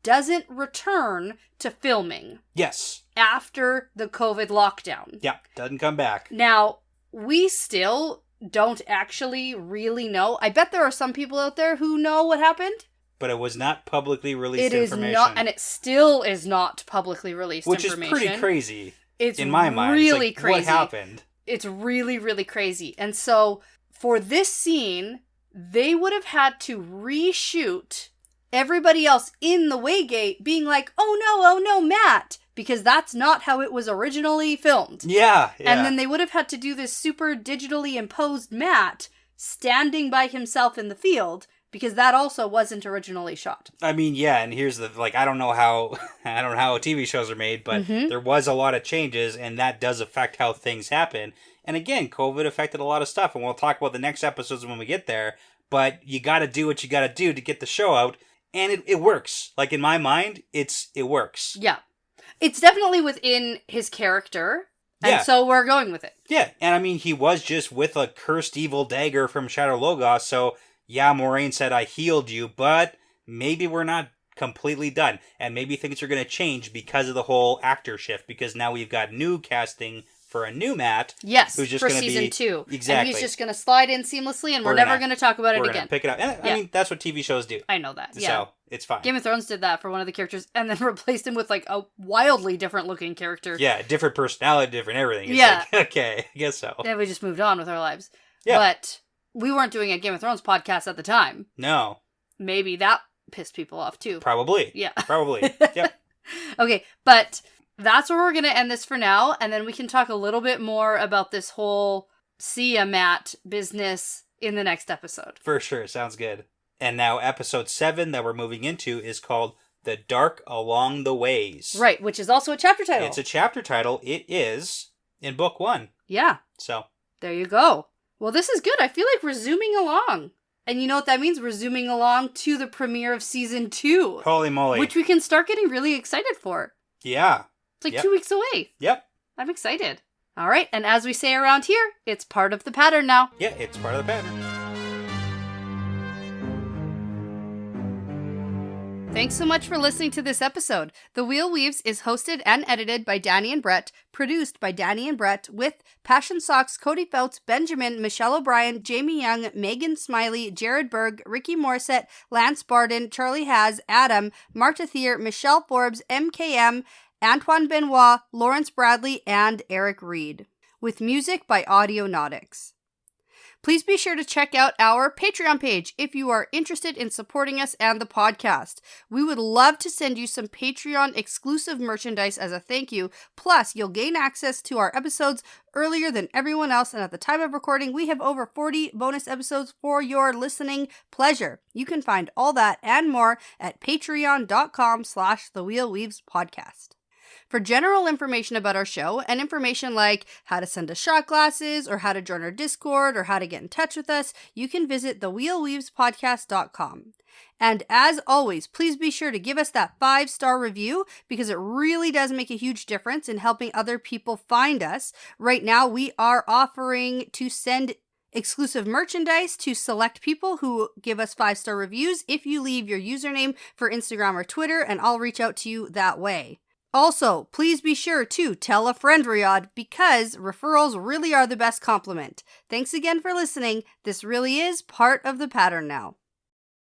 doesn't return to filming. Yes. After the COVID lockdown. Yeah, doesn't come back. Now, we still don't actually really know. I bet there are some people out there who know what happened. But it was not publicly released information. It is not, and it still is not publicly released information. Which is pretty crazy. It's in my mind. Really it's like, crazy. What happened? It's really, really crazy. And so, for this scene, they would have had to reshoot everybody else in the Waygate being like, oh no, Matt, because that's not how it was originally filmed. Yeah. And then they would have had to do this super digitally imposed Matt standing by himself in the field, because that also wasn't originally shot. I mean, yeah, and here's the, like, I don't know how TV shows are made, but there was a lot of changes, and that does affect how things happen. And again, COVID affected a lot of stuff, and we'll talk about the next episodes when we get there, but you gotta do what you gotta do to get the show out, and it works. Like, in my mind, it works. Yeah. It's definitely within his character, and so we're going with it. Yeah, and I mean, he was just with a cursed evil dagger from Shadow Logos, so yeah, Moraine said, I healed you, but maybe we're not completely done. And maybe things are going to change because of the whole actor shift, because now we've got new casting for a new Matt. Yes, who's just for gonna season be, 2. Exactly. And he's just going to slide in seamlessly, and we're never going to talk about it again. Pick it up. And, I mean, that's what TV shows do. I know that, yeah. So, it's fine. Game of Thrones did that for one of the characters, and then replaced him with, like, a wildly different looking character. Yeah, different personality, different everything. It's like, okay, I guess so. Then we just moved on with our lives. Yeah. But we weren't doing a Game of Thrones podcast at the time. No. Maybe that pissed people off, too. Probably. Yeah. Probably. Yep. Okay, but that's where we're going to end this for now, and then we can talk a little bit more about this whole see ya Matt business in the next episode. For sure. Sounds good. And now episode 7 that we're moving into is called The Dark Along the Ways. Right, which is also a chapter title. It's a chapter title. It is in book 1. Yeah. So. There you go. Well, this is good. I feel like we're zooming along. And you know what that means? We're zooming along to the premiere of season 2. Holy moly. Which we can start getting really excited for. Yeah. It's like 2 weeks away. Yep. I'm excited. All right, and as we say around here, it's part of the pattern now. Yeah, it's part of the pattern. Thanks so much for listening to this episode. The Wheel Weaves is hosted and edited by Dani and Brett, produced by Dani and Brett, with Passion Socks, Cody Feltz, Benjamin, Michelle O'Brien, Jamie Young, Megan Smiley, Jared Berg, Ricky Morissette, Lance Barden, Charlie Haz, Adam, Marta Thier, Michelle Forbes, MKM, Antoine Benoit, Lawrence Bradley, and Eric Reed, with music by Audionautics. Please be sure to check out our Patreon page if you are interested in supporting us and the podcast. We would love to send you some Patreon exclusive merchandise as a thank you. Plus, you'll gain access to our episodes earlier than everyone else, and at the time of recording, we have over 40 bonus episodes for your listening pleasure. You can find all that and more at patreon.com/thewheelweavespodcast. For general information about our show and information like how to send us shot glasses or how to join our Discord or how to get in touch with us, you can visit thewheelweavespodcast.com. And as always, please be sure to give us that 5-star review because it really does make a huge difference in helping other people find us. Right now, we are offering to send exclusive merchandise to select people who give us 5-star reviews if you leave your username for Instagram or Twitter, and I'll reach out to you that way. Also, please be sure to tell a friend, Riyadh, because referrals really are the best compliment. Thanks again for listening. This really is part of the pattern now.